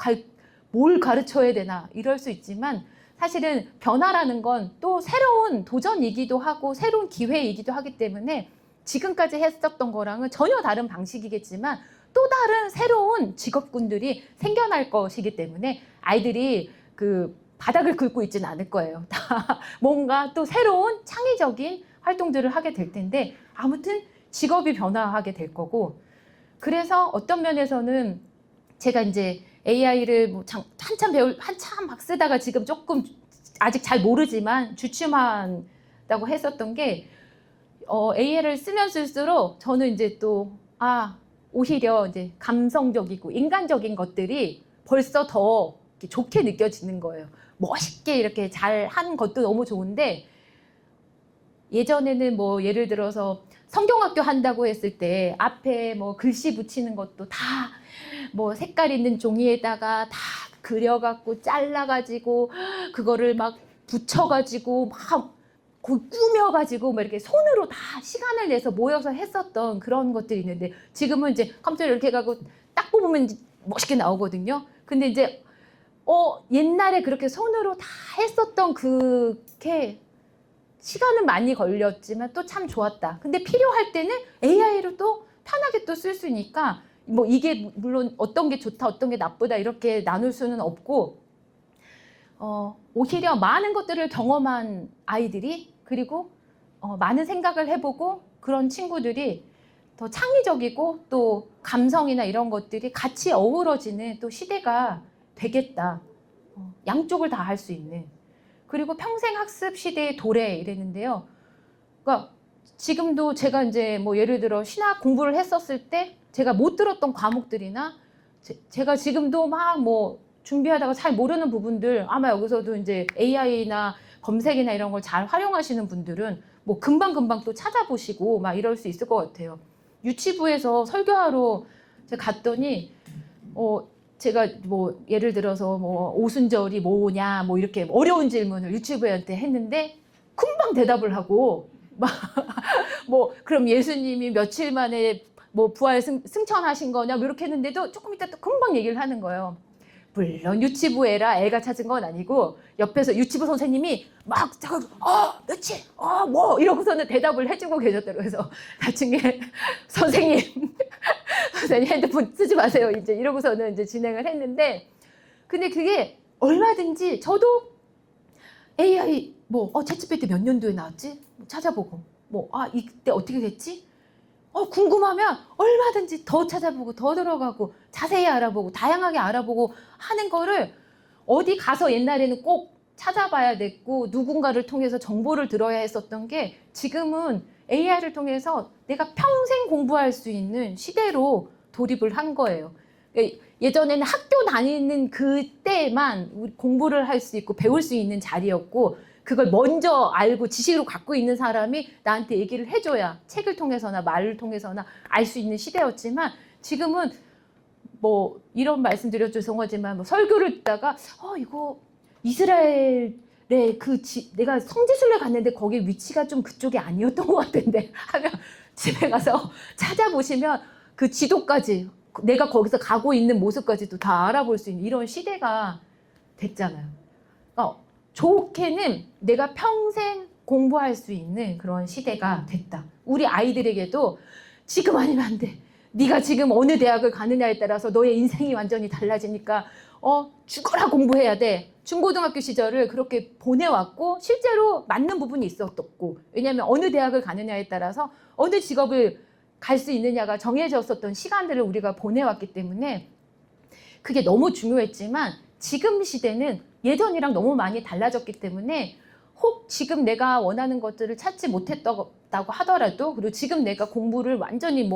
뭘 가르쳐야 되나 이럴 수 있지만 사실은 변화라는 건 또 새로운 도전이기도 하고 새로운 기회이기도 하기 때문에 지금까지 했었던 거랑은 전혀 다른 방식이겠지만 또 다른 새로운 직업군들이 생겨날 것이기 때문에 아이들이 그 바닥을 긁고 있지는 않을 거예요. 다 뭔가 또 새로운 창의적인 활동들을 하게 될 텐데 아무튼 직업이 변화하게 될 거고 그래서 어떤 면에서는 제가 이제 AI를 뭐 한참 막 쓰다가 지금 조금 아직 잘 모르지만 주춤한다고 했었던 게 AI를 쓰면 쓸수록 저는 이제 또 오히려 이제 감성적이고 인간적인 것들이 벌써 더 좋게 느껴지는 거예요. 멋있게 이렇게 잘 한 것도 너무 좋은데 예전에는 뭐 예를 들어서 성경학교 한다고 했을 때 앞에 뭐 글씨 붙이는 것도 다 뭐 색깔 있는 종이에다가 다 그려갖고 잘라가지고 그거를 막 붙여가지고 막 꾸며가지고 막 이렇게 손으로 다 시간을 내서 모여서 했었던 그런 것들이 있는데 지금은 이제 컴퓨터 이렇게 해가고 딱 뽑으면 멋있게 나오거든요. 근데 이제 옛날에 그렇게 손으로 다 했었던 그게 시간은 많이 걸렸지만 또 참 좋았다. 근데 필요할 때는 AI로 또 편하게 또 쓸 수 있으니까 뭐 이게 물론 어떤 게 좋다, 어떤 게 나쁘다 이렇게 나눌 수는 없고 오히려 많은 것들을 경험한 아이들이 그리고 많은 생각을 해보고 그런 친구들이 더 창의적이고 또 감성이나 이런 것들이 같이 어우러지는 또 시대가 되겠다. 양쪽을 다 할 수 있는. 그리고 평생 학습 시대의 도래 이랬는데요. 그러니까 지금도 제가 이제 뭐 예를 들어 신학 공부를 했었을 때 제가 못 들었던 과목들이나 제가 지금도 막 뭐 준비하다가 잘 모르는 부분들 아마 여기서도 이제 AI나 검색이나 이런 걸 잘 활용하시는 분들은 뭐 금방금방 또 찾아보시고 막 이럴 수 있을 것 같아요. 유치부에서 설교하러 제가 갔더니 제가 뭐 예를 들어서 뭐 오순절이 뭐냐 뭐 이렇게 어려운 질문을 유치부한테 했는데 금방 대답을 하고 막 뭐 그럼 예수님이 며칠 만에 뭐 부활 승천하신 거냐 뭐 이렇게 했는데도 조금 이따 또 금방 얘기를 하는 거예요. 물론 유치부 애가 찾은 건 아니고 옆에서 유치부 선생님이 막 며칠 뭐 이러고서는 대답을 해주고 계셨더라고요. 그래서 나중에 선생님 핸드폰 쓰지 마세요 이제 이러고서는 이제 진행을 했는데 근데 그게 얼마든지 저도 AI 뭐 챗GPT 몇 년도에 나왔지 찾아보고 뭐 이때 어떻게 됐지 궁금하면 얼마든지 더 찾아보고 더 들어가고 자세히 알아보고 다양하게 알아보고 하는 거를 어디 가서 옛날에는 꼭 찾아봐야 됐고 누군가를 통해서 정보를 들어야 했었던 게 지금은 AI를 통해서 내가 평생 공부할 수 있는 시대로 돌입을 한 거예요. 예전에는 학교 다니는 그때만 공부를 할 수 있고 배울 수 있는 자리였고 그걸 먼저 알고 지식으로 갖고 있는 사람이 나한테 얘기를 해줘야 책을 통해서나 말을 통해서나 알 수 있는 시대였지만 지금은 뭐 이런 말씀 드려 죄송하지만 뭐 설교를 듣다가 이거 이스라엘 내가 성지순례 갔는데 거기 위치가 좀 그쪽이 아니었던 것 같은데 하면 집에 가서 찾아보시면 그 지도까지 내가 거기서 가고 있는 모습까지도 다 알아볼 수 있는 이런 시대가 됐잖아요. 좋게는 내가 평생 공부할 수 있는 그런 시대가 됐다. 우리 아이들에게도 지금 아니면 안 돼. 네가 지금 어느 대학을 가느냐에 따라서 너의 인생이 완전히 달라지니까 죽어라 공부해야 돼. 중고등학교 시절을 그렇게 보내왔고 실제로 맞는 부분이 있었고 왜냐하면 어느 대학을 가느냐에 따라서 어느 직업을 갈 수 있느냐가 정해졌었던 시간들을 우리가 보내왔기 때문에 그게 너무 중요했지만 지금 시대는 예전이랑 너무 많이 달라졌기 때문에 혹 지금 내가 원하는 것들을 찾지 못했다고 하더라도 그리고 지금 내가 공부를 완전히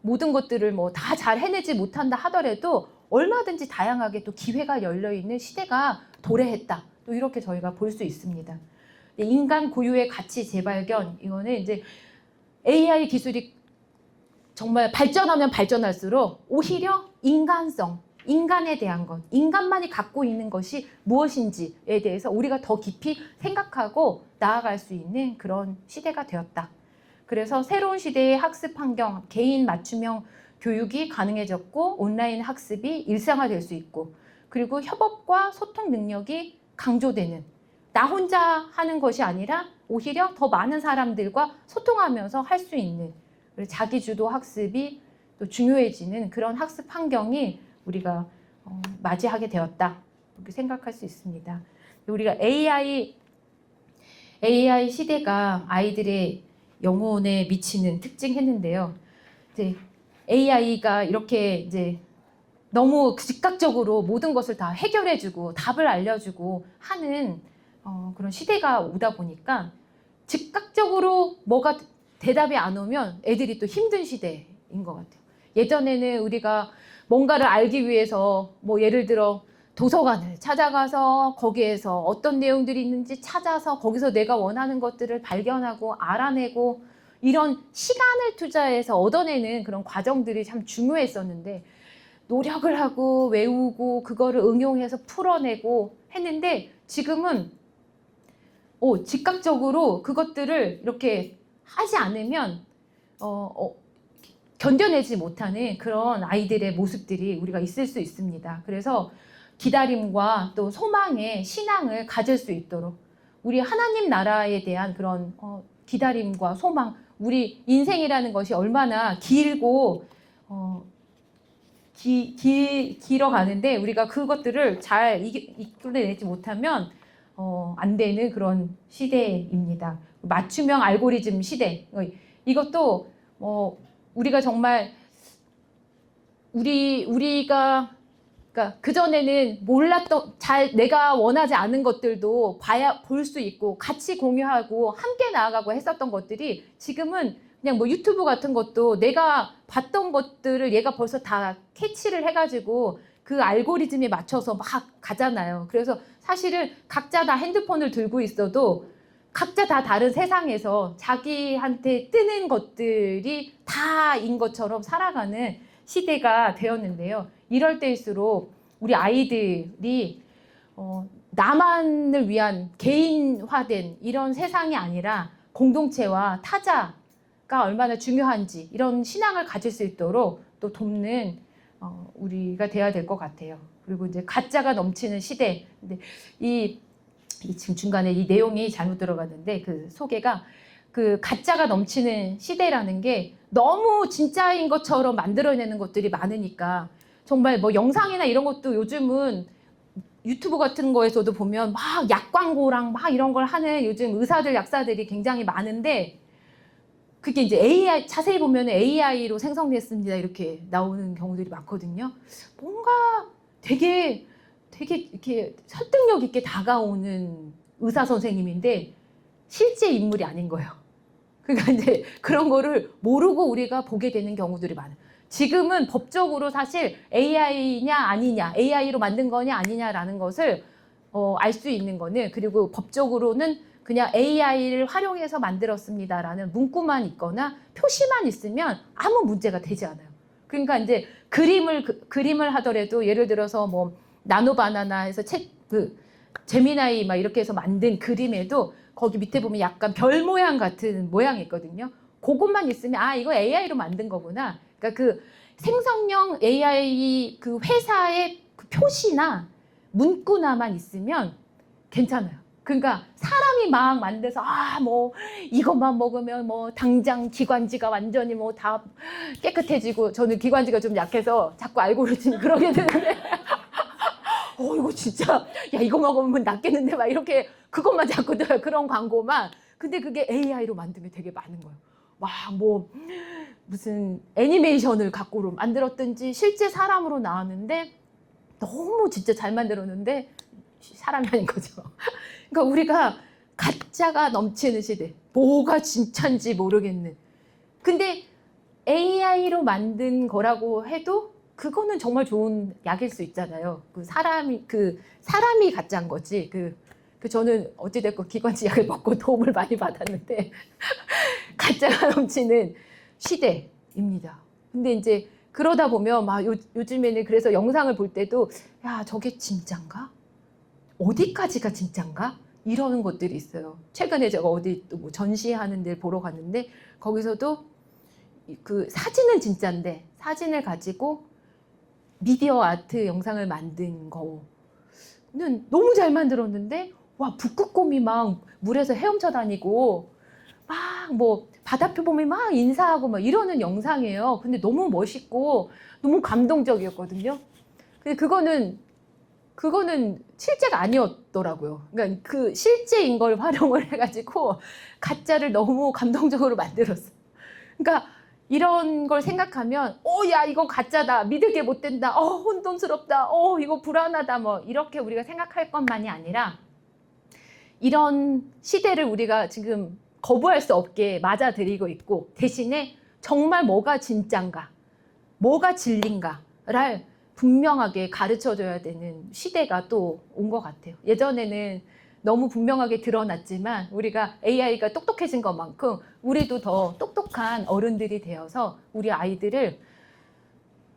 모든 것들을 다 잘 해내지 못한다 하더라도 얼마든지 다양하게 또 기회가 열려있는 시대가 도래했다. 또 이렇게 저희가 볼 수 있습니다. 인간 고유의 가치 재발견, 이거는 이제 AI 기술이 정말 발전하면 발전할수록 오히려 인간성, 인간에 대한 것, 인간만이 갖고 있는 것이 무엇인지에 대해서 우리가 더 깊이 생각하고 나아갈 수 있는 그런 시대가 되었다. 그래서 새로운 시대의 학습 환경, 개인 맞춤형 교육이 가능해졌고 온라인 학습이 일상화될 수 있고 그리고 협업과 소통 능력이 강조되는 나 혼자 하는 것이 아니라 오히려 더 많은 사람들과 소통하면서 할 수 있는 자기주도 학습이 또 중요해지는 그런 학습 환경이 우리가 맞이하게 되었다. 이렇게 생각할 수 있습니다. 우리가 AI 시대가 아이들의 영혼에 미치는 특징했는데요. 이제 AI가 이렇게 이제 너무 즉각적으로 모든 것을 다 해결해주고 답을 알려주고 하는 그런 시대가 오다 보니까 즉각적으로 뭐가 대답이 안 오면 애들이 또 힘든 시대인 것 같아요. 예전에는 우리가 뭔가를 알기 위해서 예를 들어 도서관을 찾아가서 거기에서 어떤 내용들이 있는지 찾아서 거기서 내가 원하는 것들을 발견하고 알아내고 이런 시간을 투자해서 얻어내는 그런 과정들이 참 중요했었는데 노력을 하고 외우고 그거를 응용해서 풀어내고 했는데 지금은 즉각적으로 그것들을 이렇게 하지 않으면 견뎌내지 못하는 그런 아이들의 모습들이 우리가 있을 수 있습니다. 그래서 기다림과 또 소망의 신앙을 가질 수 있도록 우리 하나님 나라에 대한 그런 기다림과 소망, 우리 인생이라는 것이 얼마나 길고 길어가는데 우리가 그것들을 잘 이끌어내지 못하면 안 되는 그런 시대입니다. 맞춤형 알고리즘 시대. 이것도 우리가 정말 우리가 그러니까 그전에는 몰랐던 내가 원하지 않은 것들도 볼 수 있고 같이 공유하고 함께 나아가고 했었던 것들이 지금은 그냥 유튜브 같은 것도 내가 봤던 것들을 얘가 벌써 다 캐치를 해가지고 그 알고리즘에 맞춰서 막 가잖아요. 그래서 사실은 각자 다 핸드폰을 들고 있어도 각자 다 다른 세상에서 자기한테 뜨는 것들이 다인 것처럼 살아가는 시대가 되었는데요. 이럴 때일수록 우리 아이들이 나만을 위한 개인화된 이런 세상이 아니라 공동체와 타자가 얼마나 중요한지 이런 신앙을 가질 수 있도록 또 돕는 우리가 돼야 될 것 같아요. 그리고 이제 가짜가 넘치는 시대. 근데 지금 중간에 이 내용이 잘못 들어갔는데 그 소개가 그 가짜가 넘치는 시대라는 게 너무 진짜인 것처럼 만들어내는 것들이 많으니까 정말 영상이나 이런 것도 요즘은 유튜브 같은 거에서도 보면 막 약 광고랑 막 이런 걸 하는 요즘 의사들, 약사들이 굉장히 많은데 그게 이제 AI, 자세히 보면 AI로 생성됐습니다. 이렇게 나오는 경우들이 많거든요. 뭔가 되게 이렇게 설득력 있게 다가오는 의사 선생님인데 실제 인물이 아닌 거예요. 그러니까 이제 그런 거를 모르고 우리가 보게 되는 경우들이 많아요. 지금은 법적으로 사실 AI냐 아니냐, AI로 만든 거냐 아니냐라는 것을 알 수 있는 거는 그리고 법적으로는 그냥 AI를 활용해서 만들었습니다라는 문구만 있거나 표시만 있으면 아무 문제가 되지 않아요. 그러니까 이제 그림을 하더라도 예를 들어서 나노바나나 해서 제미나이 막 이렇게 해서 만든 그림에도 거기 밑에 보면 약간 별 모양 같은 모양이 있거든요. 그것만 있으면 아 이거 AI로 만든 거구나. 그러니까 그 생성형 AI 그 회사의 그 표시나 문구나만 있으면 괜찮아요. 그러니까 사람이 막 만들어서 아 뭐 이것만 먹으면 뭐 당장 기관지가 완전히 뭐 다 깨끗해지고 저는 기관지가 좀 약해서 자꾸 알고리즘 그러게 되는데 이거 진짜 야 이거 먹으면 낫겠는데 막 이렇게 그것만 자꾸 들어요. 그런 광고만. 근데 그게 AI로 만들면 되게 많은 거예요. 막 뭐 무슨 애니메이션을 갖고로 만들었든지 실제 사람으로 나왔는데 너무 진짜 잘 만들었는데 사람이 아닌 거죠. 그러니까 우리가 가짜가 넘치는 시대. 뭐가 진짜인지 모르겠는. 근데 AI로 만든 거라고 해도 그거는 정말 좋은 약일 수 있잖아요. 그 사람이 가짜인 거지. 저는 어찌됐건 기관지 약을 먹고 도움을 많이 받았는데 가짜가 넘치는 시대입니다. 근데 이제 그러다 보면 막 요즘에는 그래서 영상을 볼 때도 야 저게 진짠가? 어디까지가 진짠가? 이러는 것들이 있어요. 최근에 제가 어디 또 뭐 전시하는 데를 보러 갔는데 거기서도 그 사진은 진짠데 사진을 가지고 미디어 아트 영상을 만든 거는 너무 잘 만들었는데 와 북극곰이 막 물에서 헤엄쳐 다니고 막 뭐 바다표 보면 막 인사하고 막 이러는 영상이에요. 근데 너무 멋있고 너무 감동적이었거든요. 근데 그거는 실제가 아니었더라고요. 그러니까 그 실제인 걸 활용을 해가지고 가짜를 너무 감동적으로 만들었어요. 그러니까 이런 걸 생각하면 야 이거 가짜다, 믿을 게 못 된다, 혼돈스럽다, 이거 불안하다, 뭐 이렇게 우리가 생각할 것만이 아니라 이런 시대를 우리가 지금 거부할 수 없게 맞아들이고 있고 대신에 정말 뭐가 진짠가, 뭐가 진리인가를 분명하게 가르쳐줘야 되는 시대가 또 온 것 같아요. 예전에는 너무 분명하게 드러났지만 우리가 AI가 똑똑해진 것만큼 우리도 더 똑똑한 어른들이 되어서 우리 아이들을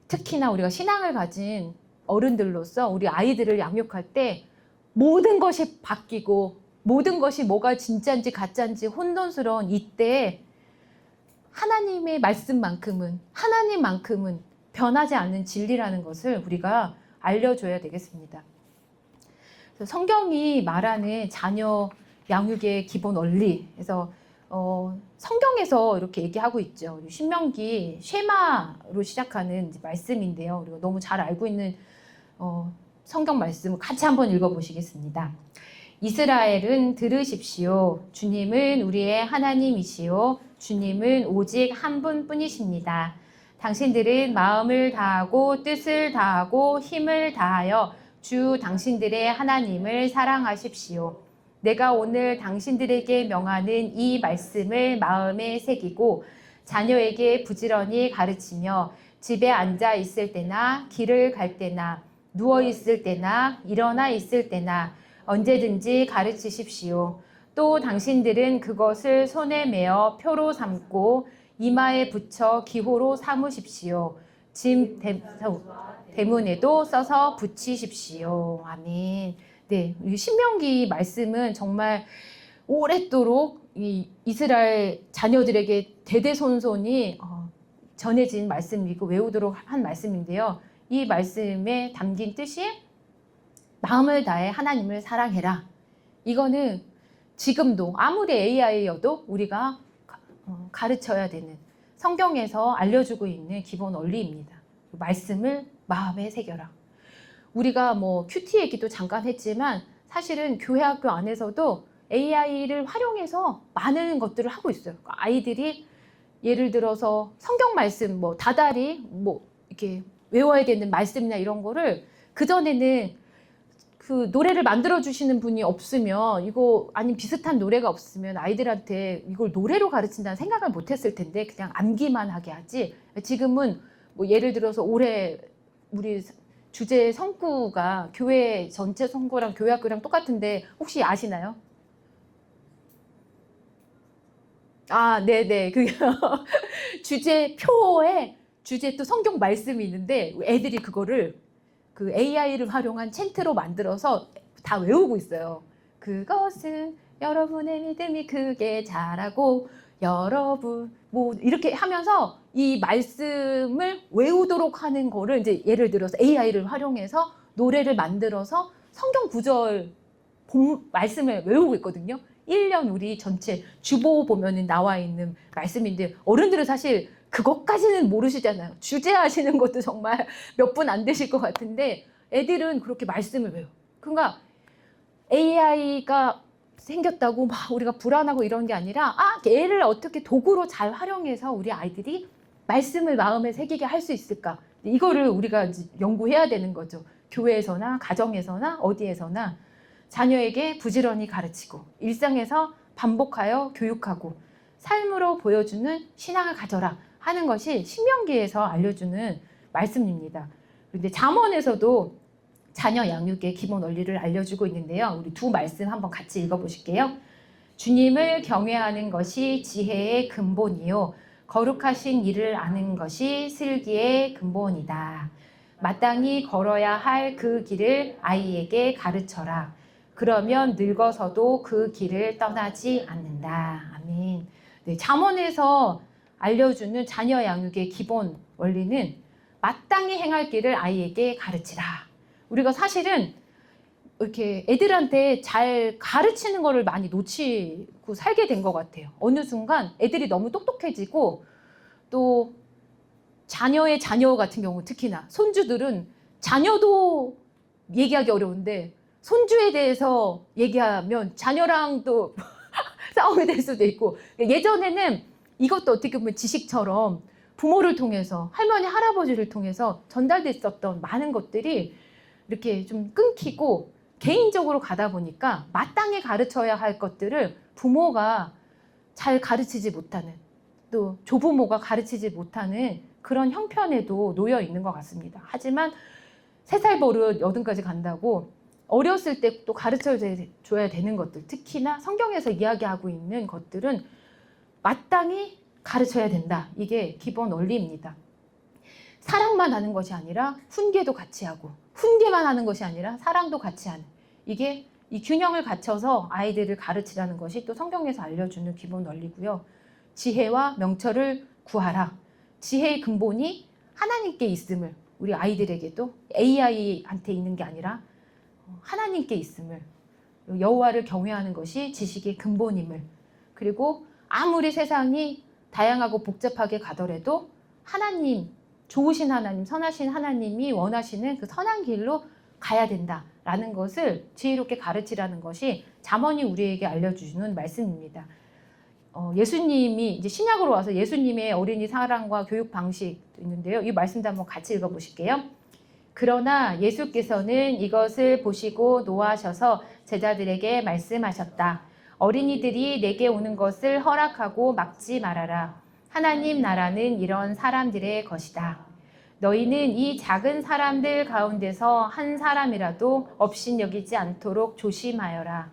특히나 우리가 신앙을 가진 어른들로서 우리 아이들을 양육할 때 모든 것이 바뀌고 모든 것이 뭐가 진짜인지 가짜인지 혼돈스러운 이때에 하나님의 하나님만큼은 변하지 않는 진리라는 것을 우리가 알려줘야 되겠습니다. 성경이 말하는 자녀 양육의 기본 원리에서 성경에서 이렇게 얘기하고 있죠. 신명기 쉐마로 시작하는 말씀인데요. 우리가 너무 잘 알고 있는 성경 말씀을 같이 한번 읽어보시겠습니다. 이스라엘은 들으십시오. 주님은 우리의 하나님이시오. 주님은 오직 한 분뿐이십니다. 당신들은 마음을 다하고 뜻을 다하고 힘을 다하여 주 당신들의 하나님을 사랑하십시오. 내가 오늘 당신들에게 명하는 이 말씀을 마음에 새기고 자녀에게 부지런히 가르치며 집에 앉아 있을 때나 길을 갈 때나 누워 있을 때나 일어나 있을 때나 언제든지 가르치십시오. 또 당신들은 그것을 손에 메어 표로 삼고 이마에 붙여 기호로 삼으십시오. 집 대문에도 써서 붙이십시오. 아멘. 네, 신명기 말씀은 정말 오랫도록 이 이스라엘 자녀들에게 대대손손이 전해진 말씀이고 외우도록 한 말씀인데요. 이 말씀에 담긴 뜻이 마음을 다해 하나님을 사랑해라. 이거는 지금도 아무리 AI여도 우리가 가르쳐야 되는 성경에서 알려주고 있는 기본 원리입니다. 말씀을 마음에 새겨라. 우리가 뭐 큐티 얘기도 잠깐 했지만 사실은 교회 학교 안에서도 AI를 활용해서 많은 것들을 하고 있어요. 아이들이 예를 들어서 성경 말씀 뭐 다달이 뭐 이렇게 외워야 되는 말씀이나 이런 거를 그전에는 그 노래를 만들어 주시는 분이 없으면 이거 아니 비슷한 노래가 없으면 아이들한테 이걸 노래로 가르친다는 생각을 못 했을 텐데 그냥 암기만 하게 하지. 지금은 뭐 예를 들어서 올해 우리 주제 성구가 교회 전체 성구랑 교회 학교랑 똑같은데 혹시 아시나요? 네네. 그 주제 표에 주제 또 성경 말씀이 있는데 애들이 그거를 그 AI를 활용한 챈트로 만들어서 다 외우고 있어요. 그것은 여러분의 믿음이 크게 자라고 여러분 뭐 이렇게 하면서 이 말씀을 외우도록 하는 거를 이제 예를 들어서 AI를 활용해서 노래를 만들어서 성경 구절 말씀을 외우고 있거든요. 1년 우리 전체 주보 보면은 나와 있는 말씀인데 어른들은 사실 그것까지는 모르시잖아요. 주제하시는 것도 정말 몇 분 안 되실 것 같은데 애들은 그렇게 말씀을 외워. 그러니까 AI가 생겼다고 막 우리가 불안하고 이런 게 아니라 얘를 어떻게 도구로 잘 활용해서 우리 아이들이 말씀을 마음에 새기게 할 수 있을까? 이거를 우리가 연구해야 되는 거죠. 교회에서나 가정에서나 어디에서나 자녀에게 부지런히 가르치고 일상에서 반복하여 교육하고 삶으로 보여주는 신앙을 가져라 하는 것이 신명기에서 알려주는 말씀입니다. 그런데 잠언에서도 자녀 양육의 기본 원리를 알려주고 있는데요. 우리 두 말씀 한번 같이 읽어보실게요. 주님을 경외하는 것이 지혜의 근본이요. 거룩하신 일을 아는 것이 슬기의 근본이다. 마땅히 걸어야 할 그 길을 아이에게 가르쳐라. 그러면 늙어서도 그 길을 떠나지 않는다. 아멘. 네, 잠언에서 알려주는 자녀 양육의 기본 원리는 마땅히 행할 길을 아이에게 가르치라. 우리가 사실은 이렇게 애들한테 잘 가르치는 거를 많이 놓치고 살게 된 것 같아요. 어느 순간 애들이 너무 똑똑해지고 또 자녀의 자녀 같은 경우 특히나 손주들은 자녀도 얘기하기 어려운데 손주에 대해서 얘기하면 자녀랑 또 싸움이 될 수도 있고 예전에는 이것도 어떻게 보면 지식처럼 부모를 통해서 할머니 할아버지를 통해서 전달됐었던 많은 것들이 이렇게 좀 끊기고 개인적으로 가다 보니까 마땅히 가르쳐야 할 것들을 부모가 잘 가르치지 못하는 또 조부모가 가르치지 못하는 그런 형편에도 놓여 있는 것 같습니다. 하지만 3살 버릇 80까지 간다고 어렸을 때 또 가르쳐줘야 되는 것들 특히나 성경에서 이야기하고 있는 것들은 마땅히 가르쳐야 된다. 이게 기본 원리입니다. 사랑만 하는 것이 아니라 훈계도 같이 하고 훈계만 하는 것이 아니라 사랑도 같이 하는 이게 이 균형을 갖춰서 아이들을 가르치라는 것이 또 성경에서 알려주는 기본 원리고요. 지혜와 명철을 구하라. 지혜의 근본이 하나님께 있음을 우리 아이들에게도 AI한테 있는 게 아니라 하나님께 있음을 여호와를 경외하는 것이 지식의 근본임을 그리고 아무리 세상이 다양하고 복잡하게 가더라도 하나님 좋으신 하나님, 선하신 하나님이 원하시는 그 선한 길로 가야 된다라는 것을 지혜롭게 가르치라는 것이 잠언이 우리에게 알려주는 말씀입니다. 예수님이 이제 신약으로 와서 예수님의 어린이 사랑과 교육 방식 있는데요. 이 말씀도 한번 같이 읽어보실게요. 그러나 예수께서는 이것을 보시고 노하셔서 제자들에게 말씀하셨다. 어린이들이 내게 오는 것을 허락하고 막지 말아라. 하나님 나라는 이런 사람들의 것이다. 너희는 이 작은 사람들 가운데서 한 사람이라도 업신여기지 않도록 조심하여라.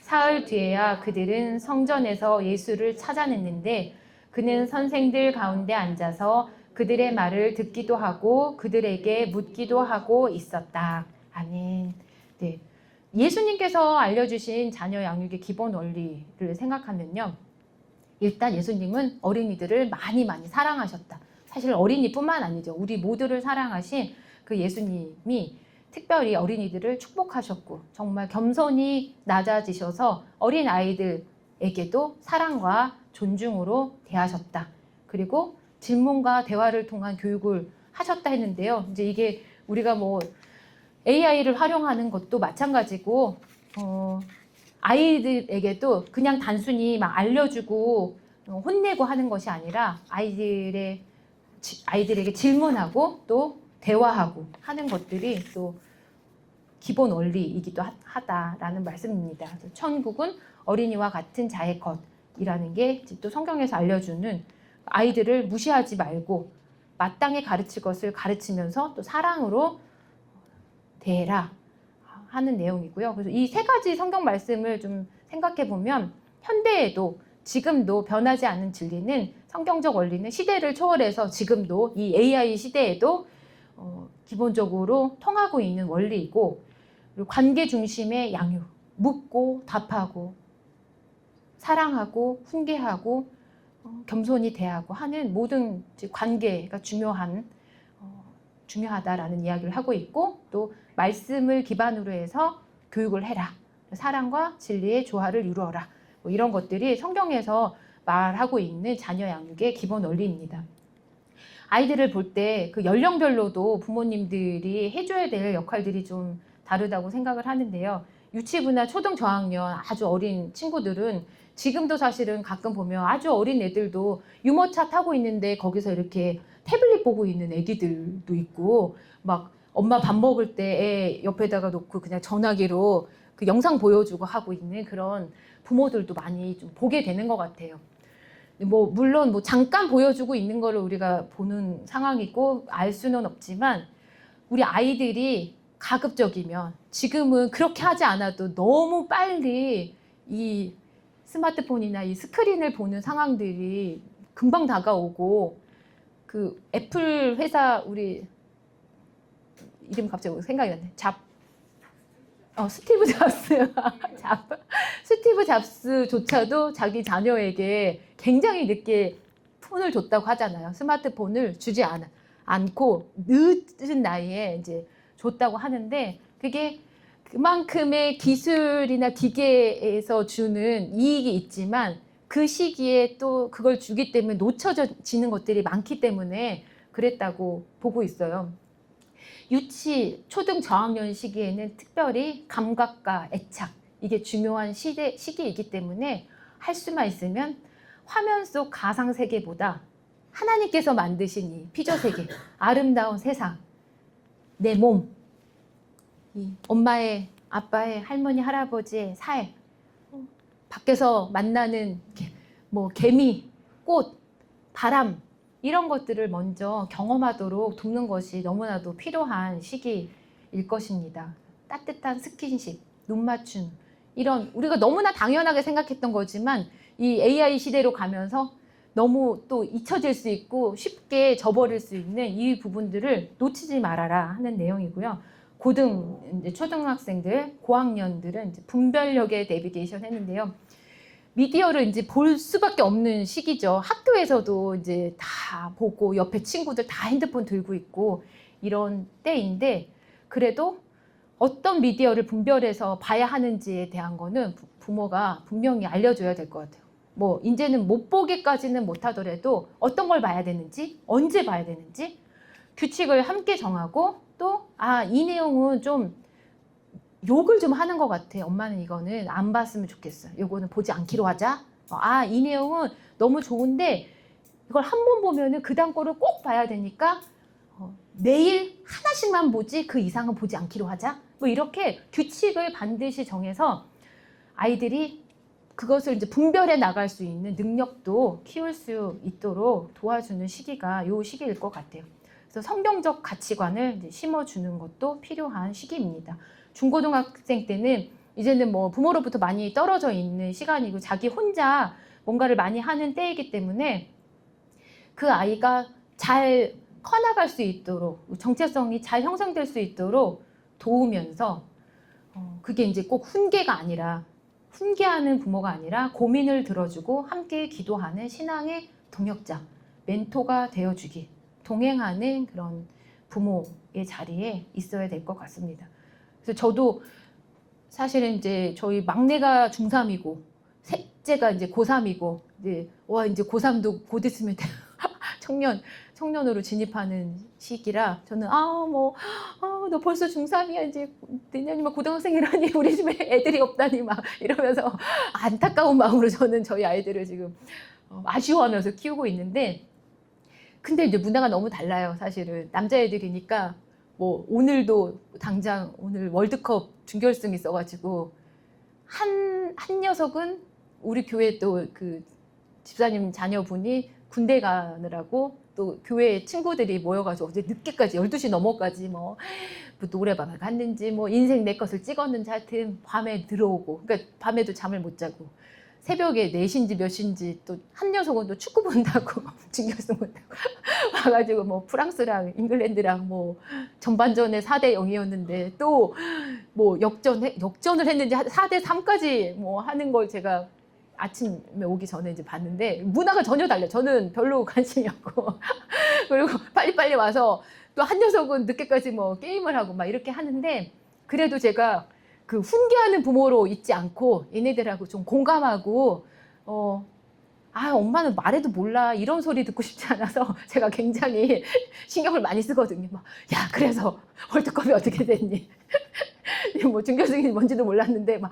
사흘 뒤에야 그들은 성전에서 예수를 찾아냈는데 그는 선생들 가운데 앉아서 그들의 말을 듣기도 하고 그들에게 묻기도 하고 있었다. 아멘. 네. 예수님께서 알려주신 자녀 양육의 기본 원리를 생각하면요. 일단 예수님은 어린이들을 많이 사랑하셨다. 사실 어린이뿐만 아니죠. 우리 모두를 사랑하신 그 예수님이 특별히 어린이들을 축복하셨고 정말 겸손히 낮아지셔서 어린 아이들에게도 사랑과 존중으로 대하셨다. 그리고 질문과 대화를 통한 교육을 하셨다 했는데요. 이제 이게 우리가 뭐 AI를 활용하는 것도 마찬가지고 아이들에게도 그냥 단순히 막 알려주고 혼내고 하는 것이 아니라 아이들에게 질문하고 또 대화하고 하는 것들이 또 기본 원리이기도 하다라는 말씀입니다. 천국은 어린이와 같은 자의 것이라는 게 또 성경에서 알려주는 아이들을 무시하지 말고 마땅히 가르칠 것을 가르치면서 또 사랑으로 대해라 하는 내용이고요. 그래서 이 3가지 성경 말씀을 좀 생각해 보면 현대에도 지금도 변하지 않는 진리는 성경적 원리는 시대를 초월해서 지금도 이 AI 시대에도 기본적으로 통하고 있는 원리이고 그리고 관계 중심의 양육, 묻고 답하고 사랑하고 훈계하고 겸손히 대하고 하는 모든 관계가 중요하다라는 이야기를 하고 있고, 또 말씀을 기반으로 해서 교육을 해라. 사랑과 진리의 조화를 이루어라. 뭐 이런 것들이 성경에서 말하고 있는 자녀 양육의 기본 원리입니다. 아이들을 볼 때 그 연령별로도 부모님들이 해줘야 될 역할들이 좀 다르다고 생각을 하는데요. 유치부나 초등 저학년 아주 어린 친구들은 지금도 사실은 가끔 보면 아주 어린 애들도 유모차 타고 있는데 거기서 이렇게 태블릿 보고 있는 애기들도 있고, 막 엄마 밥 먹을 때 애 옆에다가 놓고 그냥 전화기로 그 영상 보여주고 하고 있는 그런 부모들도 많이 좀 보게 되는 것 같아요. 뭐 물론 뭐 잠깐 보여주고 있는 거를 우리가 보는 상황이고 알 수는 없지만, 우리 아이들이 가급적이면 지금은 그렇게 하지 않아도 너무 빨리 이 스마트폰이나 이 스크린을 보는 상황들이 금방 다가오고, 그 애플 회사 우리 이름 갑자기 생각이 났네. 스티브 잡스. 스티브 잡스조차도 자기 자녀에게 굉장히 늦게 폰을 줬다고 하잖아요. 스마트폰을 주지 않고 늦은 나이에 이제 줬다고 하는데, 그게 그만큼의 기술이나 기계에서 주는 이익이 있지만 그 시기에 또 그걸 주기 때문에 놓쳐지는 것들이 많기 때문에 그랬다고 보고 있어요. 유치, 초등 저학년 시기에는 특별히 감각과 애착, 이게 중요한 시기이기 때문에 할 수만 있으면 화면 속 가상 세계보다 하나님께서 만드신 이 피조 세계, 아름다운 세상, 내 몸, 이 엄마의, 아빠의, 할머니, 할아버지의 삶, 밖에서 만나는 뭐 개미, 꽃, 바람, 이런 것들을 먼저 경험하도록 돕는 것이 너무나도 필요한 시기일 것입니다. 따뜻한 스킨십, 눈 맞춤, 이런 우리가 너무나 당연하게 생각했던 거지만 이 AI 시대로 가면서 너무 또 잊혀질 수 있고 쉽게 저버릴 수 있는 이 부분들을 놓치지 말아라 하는 내용이고요. 초등학생들, 고학년들은 이제 분별력의 내비게이션 했는데요. 미디어를 이제 볼 수밖에 없는 시기죠. 학교에서도 이제 다 보고 옆에 친구들 다 핸드폰 들고 있고 이런 때인데, 그래도 어떤 미디어를 분별해서 봐야 하는지에 대한 거는 부모가 분명히 알려줘야 될 것 같아요. 뭐 이제는 못 보기까지는 못하더라도 어떤 걸 봐야 되는지, 언제 봐야 되는지 규칙을 함께 정하고, 또 이 내용은 좀 욕을 좀 하는 것 같아. 엄마는 이거는 안 봤으면 좋겠어. 이거는 보지 않기로 하자. 이 내용은 너무 좋은데 이걸 한 번 보면은 그 다음 거를 꼭 봐야 되니까 매일 하나씩만 보지 그 이상은 보지 않기로 하자. 뭐 이렇게 규칙을 반드시 정해서 아이들이 그것을 이제 분별해 나갈 수 있는 능력도 키울 수 있도록 도와주는 시기가 요 시기일 것 같아요. 그래서 성경적 가치관을 이제 심어주는 것도 필요한 시기입니다. 중고등학생 때는 이제는 뭐 부모로부터 많이 떨어져 있는 시간이고 자기 혼자 뭔가를 많이 하는 때이기 때문에 그 아이가 잘 커나갈 수 있도록, 정체성이 잘 형성될 수 있도록 도우면서 그게 이제 꼭 훈계하는 부모가 아니라 고민을 들어주고 함께 기도하는 신앙의 동역자, 멘토가 되어주기, 동행하는 그런 부모의 자리에 있어야 될 것 같습니다. 그래서 저도 사실은 이제 저희 막내가 중3이고 셋째가 이제 고3이고 이제 고3도 곧 있으면 청년으로 진입하는 시기라 저는 너 벌써 중3이야 이제 내년이면 고등학생이라니 우리 집에 애들이 없다니 막 이러면서 안타까운 마음으로 저는 저희 아이들을 지금 아쉬워하면서 키우고 있는데, 근데 이제 문화가 너무 달라요. 사실은 남자애들이니까 뭐 오늘도 당장 오늘 월드컵 준결승 있어가지고 한 녀석은 우리 교회 또 그 집사님 자녀분이 군대 가느라고 또 교회 친구들이 모여가지고 어제 늦게까지 12시 넘어까지 뭐 노래방을 갔는지 뭐 인생 내 것을 찍었는지 하여튼 밤에 들어오고, 그러니까 밤에도 잠을 못 자고 새벽에 4시인지 몇 시인지 또 한 녀석은 또 축구 본다고 중결승 본다고 와가지고 뭐 프랑스랑 잉글랜드랑 뭐 전반전에 4대 0이었는데 또 뭐 역전을 했는지 4대 3까지 뭐 하는 걸 제가 아침에 오기 전에 이제 봤는데 문화가 전혀 달라요. 저는 별로 관심이 없고 그리고 빨리빨리 와서 또 한 녀석은 늦게까지 뭐 게임을 하고 막 이렇게 하는데 그래도 제가 그 훈계하는 부모로 있지 않고 얘네들하고 좀 공감하고 엄마는 말해도 몰라 이런 소리 듣고 싶지 않아서 제가 굉장히 신경을 많이 쓰거든요. 막, 야 그래서 월드컵이 어떻게 됐니? 뭐 준결승이 뭔지도 몰랐는데 막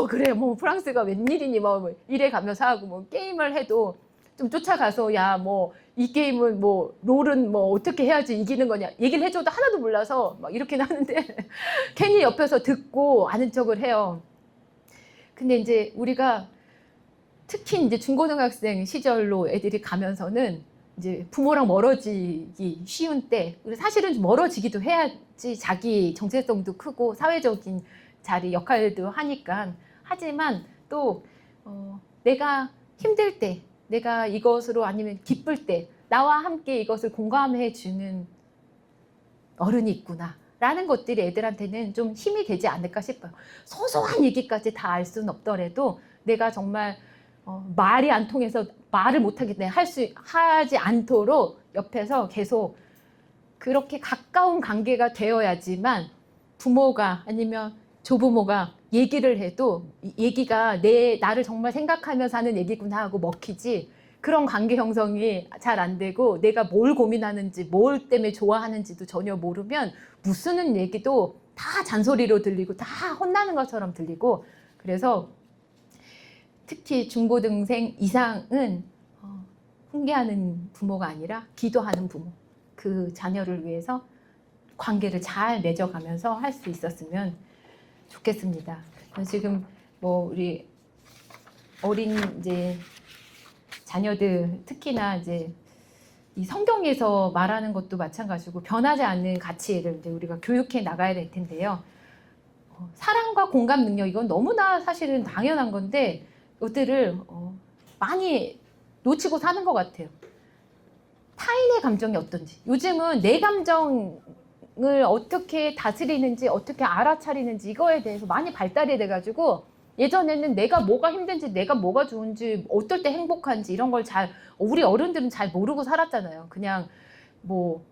그래 뭐 프랑스가 웬일이니 뭐 이래 가면서 하고 뭐 게임을 해도 좀 쫓아가서 야 뭐 이 게임은 뭐 롤은 뭐 어떻게 해야지 이기는 거냐 얘기를 해줘도 하나도 몰라서 막 이렇게 하는데 괜히 옆에서 듣고 아는 척을 해요. 근데 이제 우리가 특히 이제 중고등학생 시절로 애들이 가면서는 이제 부모랑 멀어지기 쉬운 때, 사실은 좀 멀어지기도 해야지 자기 정체성도 크고 사회적인 자리 역할도 하니까. 하지만 또 내가 힘들 때, 내가 이것으로 아니면 기쁠 때 나와 함께 이것을 공감해 주는 어른이 있구나 라는 것들이 애들한테는 좀 힘이 되지 않을까 싶어요. 소소한 얘기까지 다 알 수는 없더라도 내가 정말 말이 안 통해서 말을 못하겠네 하지 않도록 옆에서 계속 그렇게 가까운 관계가 되어야지만 부모가 아니면 조부모가 얘기를 해도 얘기가 나를 정말 생각하면서 하는 얘기구나 하고 먹히지, 그런 관계 형성이 잘 안 되고 내가 뭘 고민하는지 뭘 때문에 좋아하는지도 전혀 모르면 무슨 얘기도 다 잔소리로 들리고 다 혼나는 것처럼 들리고, 그래서 특히 중고등생 이상은 훈계하는 부모가 아니라 기도하는 부모, 그 자녀를 위해서 관계를 잘 맺어가면서 할 수 있었으면 좋겠습니다. 지금 뭐 우리 어린 이제 자녀들 특히나 이제 이 성경에서 말하는 것도 마찬가지고 변하지 않는 가치를 이제 우리가 교육해 나가야 될 텐데요. 사랑과 공감 능력, 이건 너무나 사실은 당연한 건데 이것들을 많이 놓치고 사는 것 같아요. 타인의 감정이 어떤지, 요즘은 내 감정을 어떻게 다스리는지 어떻게 알아차리는지 이거에 대해서 많이 발달이 돼가지고, 예전에는 내가 뭐가 힘든지 내가 뭐가 좋은지 어떨 때 행복한지 이런 걸 우리 어른들은 잘 모르고 살았잖아요. 그냥 뭐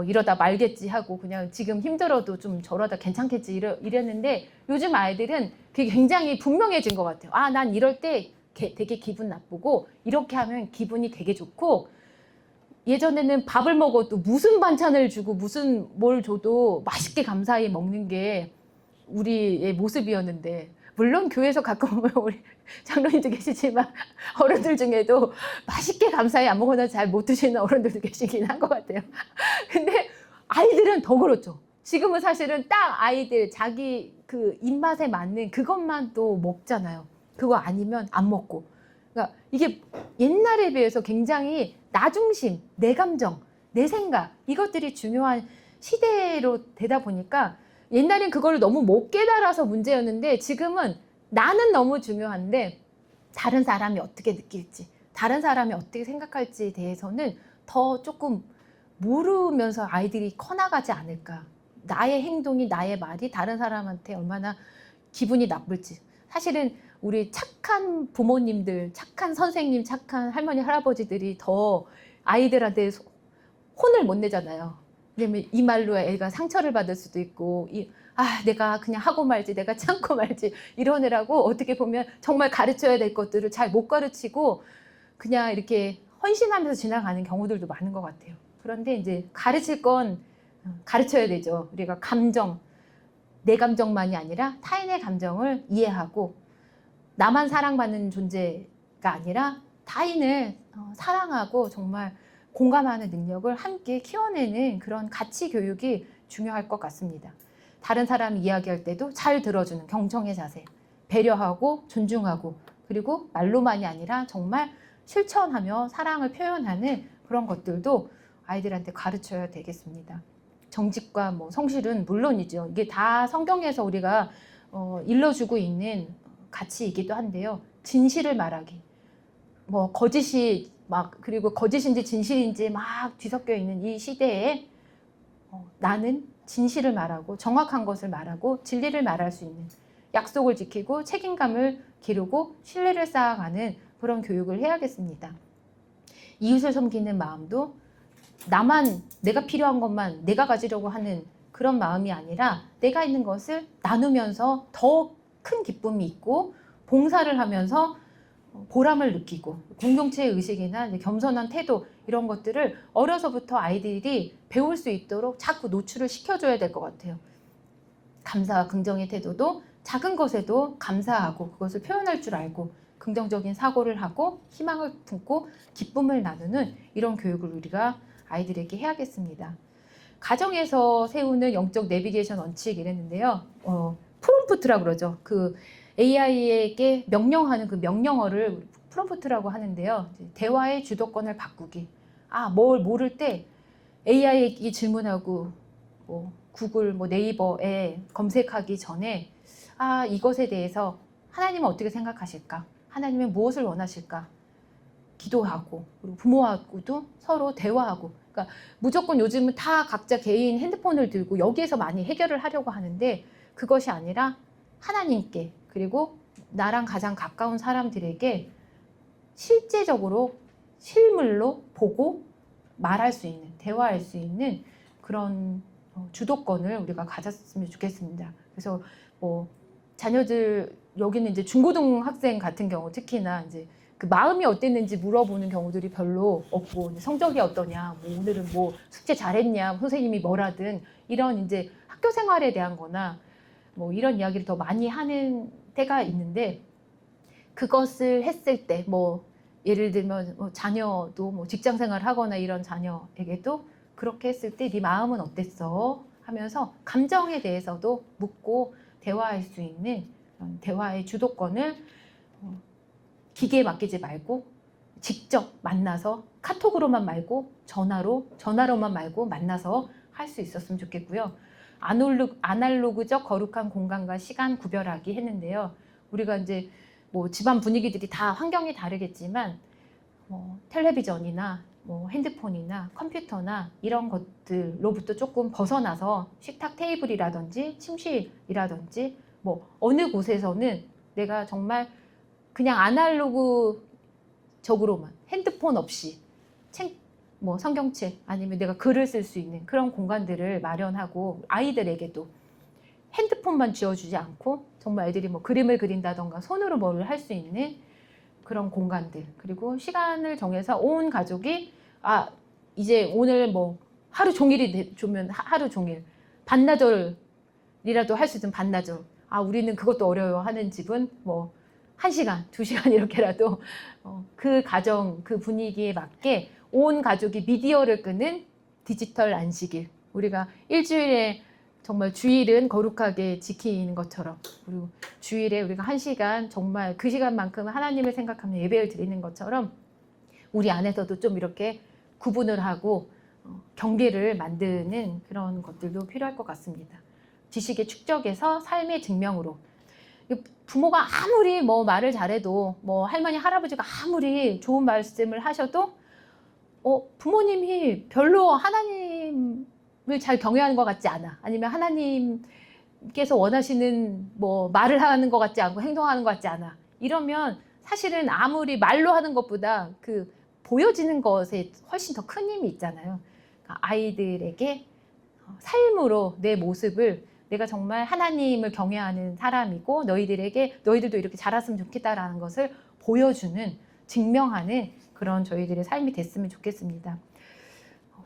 이러다 말겠지 하고 그냥 지금 힘들어도 좀 저러다 괜찮겠지 이랬는데, 요즘 아이들은 그게 굉장히 분명해진 것 같아요. 난 이럴 때 되게 기분 나쁘고 이렇게 하면 기분이 되게 좋고, 예전에는 밥을 먹어도 무슨 반찬을 주고 무슨 뭘 줘도 맛있게 감사히 먹는 게 우리의 모습이었는데, 물론 교회에서 가끔 보면 우리 장로님도 계시지만 어른들 중에도 맛있게 감사히 아무거나 잘 못 드시는 어른들도 계시긴 한 것 같아요. 근데 아이들은 더 그렇죠. 지금은 사실은 딱 아이들 자기 그 입맛에 맞는 그것만 또 먹잖아요. 그거 아니면 안 먹고. 그러니까 이게 옛날에 비해서 굉장히 나 중심, 내 감정, 내 생각, 이것들이 중요한 시대로 되다 보니까, 옛날엔 그걸 너무 못 깨달아서 문제였는데 지금은 나는 너무 중요한데 다른 사람이 어떻게 느낄지, 다른 사람이 어떻게 생각할지에 대해서는 더 조금 모르면서 아이들이 커나가지 않을까. 나의 행동이, 나의 말이 다른 사람한테 얼마나 기분이 나쁠지. 사실은 우리 착한 부모님들, 착한 선생님, 착한 할머니, 할아버지들이 더 아이들한테 혼을 못 내잖아요. 왜냐면 이 말로 애가 상처를 받을 수도 있고, 내가 그냥 하고 말지, 내가 참고 말지 이러느라고 어떻게 보면 정말 가르쳐야 될 것들을 잘 못 가르치고 그냥 이렇게 헌신하면서 지나가는 경우들도 많은 것 같아요. 그런데 이제 가르칠 건 가르쳐야 되죠. 우리가 감정, 내 감정만이 아니라 타인의 감정을 이해하고, 나만 사랑받는 존재가 아니라 타인을 사랑하고 정말 공감하는 능력을 함께 키워내는 그런 가치 교육이 중요할 것 같습니다. 다른 사람이 이야기할 때도 잘 들어주는 경청의 자세, 배려하고 존중하고, 그리고 말로만이 아니라 정말 실천하며 사랑을 표현하는 그런 것들도 아이들한테 가르쳐야 되겠습니다. 정직과 뭐 성실은 물론이죠. 이게 다 성경에서 우리가 일러주고 있는 가치이기도 한데요. 진실을 말하기. 뭐 거짓이 막 그리고 거짓인지 진실인지 막 뒤섞여 있는 이 시대에 나는 진실을 말하고 정확한 것을 말하고 진리를 말할 수 있는, 약속을 지키고 책임감을 기르고 신뢰를 쌓아가는 그런 교육을 해야겠습니다. 이웃을 섬기는 마음도 내가 필요한 것만 내가 가지려고 하는 그런 마음이 아니라 내가 있는 것을 나누면서 더 큰 기쁨이 있고 봉사를 하면서 보람을 느끼고 공동체 의식이나 겸손한 태도 이런 것들을 어려서부터 아이들이 배울 수 있도록 자꾸 노출을 시켜줘야 될 것 같아요. 감사와 긍정의 태도도 작은 것에도 감사하고 그것을 표현할 줄 알고 긍정적인 사고를 하고 희망을 품고 기쁨을 나누는 이런 교육을 우리가 아이들에게 해야겠습니다. 가정에서 세우는 영적 내비게이션 원칙 이랬는데요. 프롬프트라고 그러죠. 그 AI에게 명령하는 그 명령어를 프롬프트라고 하는데요. 대화의 주도권을 바꾸기. 뭘 모를 때 AI에게 질문하고 구글, 네이버에 검색하기 전에 이것에 대해서 하나님은 어떻게 생각하실까? 하나님은 무엇을 원하실까? 기도하고 그리고 부모하고도 서로 대화하고. 그러니까 무조건 요즘은 다 각자 개인 핸드폰을 들고 여기에서 많이 해결을 하려고 하는데 그것이 아니라 하나님께 그리고 나랑 가장 가까운 사람들에게 실제적으로 실물로 보고 말할 수 있는, 대화할 수 있는 그런 주도권을 우리가 가졌으면 좋겠습니다. 그래서 자녀들 여기는 이제 중고등학생 같은 경우 특히나 이제 그 마음이 어땠는지 물어보는 경우들이 별로 없고 성적이 어떠냐, 오늘은 숙제 잘했냐, 선생님이 뭐라든 이런 이제 학교 생활에 대한 거나 이런 이야기를 더 많이 하는 때가 있는데 그것을 했을 때 예를 들면 자녀도 직장 생활을 하거나 이런 자녀에게도 그렇게 했을 때 네 마음은 어땠어? 하면서 감정에 대해서도 묻고 대화할 수 있는 대화의 주도권을 기계에 맡기지 말고 직접 만나서 카톡으로만 말고 전화로만 말고 만나서 할 수 있었으면 좋겠고요. 아날로그적 거룩한 공간과 시간 구별하기 했는데요. 우리가 이제 집안 분위기들이 다 환경이 다르겠지만 텔레비전이나 핸드폰이나 컴퓨터나 이런 것들로부터 조금 벗어나서 식탁 테이블이라든지 침실이라든지 어느 곳에서는 내가 정말 그냥 아날로그적으로만 핸드폰 없이 성경책 아니면 내가 글을 쓸 수 있는 그런 공간들을 마련하고 아이들에게도 핸드폰만 쥐어주지 않고 정말 애들이 그림을 그린다던가 손으로 뭘 할 수 있는 그런 공간들, 그리고 시간을 정해서 온 가족이 이제 오늘 하루 종일이 되면 하루 종일, 반나절이라도 할 수 있으면 반나절, 우리는 그것도 어려워 하는 집은 1시간, 2시간 이렇게라도 그 가정, 그 분위기에 맞게 온 가족이 미디어를 끄는 디지털 안식일, 우리가 일주일에 정말 주일은 거룩하게 지키는 것처럼, 그리고 주일에 우리가 1시간 정말 그 시간만큼 하나님을 생각하며 예배를 드리는 것처럼 우리 안에서도 좀 이렇게 구분을 하고 경계를 만드는 그런 것들도 필요할 것 같습니다. 지식의 축적에서 삶의 증명으로. 부모가 아무리 말을 잘해도 할머니 할아버지가 아무리 좋은 말씀을 하셔도 부모님이 별로 하나님을 잘 경외하는 것 같지 않아, 아니면 하나님께서 원하시는 말을 하는 것 같지 않고 행동하는 것 같지 않아, 이러면 사실은 아무리 말로 하는 것보다 그 보여지는 것에 훨씬 더 큰 힘이 있잖아요. 그러니까 아이들에게 삶으로 내 모습을, 내가 정말 하나님을 경외하는 사람이고 너희들도 이렇게 자랐으면 좋겠다라는 것을 보여주는, 증명하는 그런 저희들의 삶이 됐으면 좋겠습니다.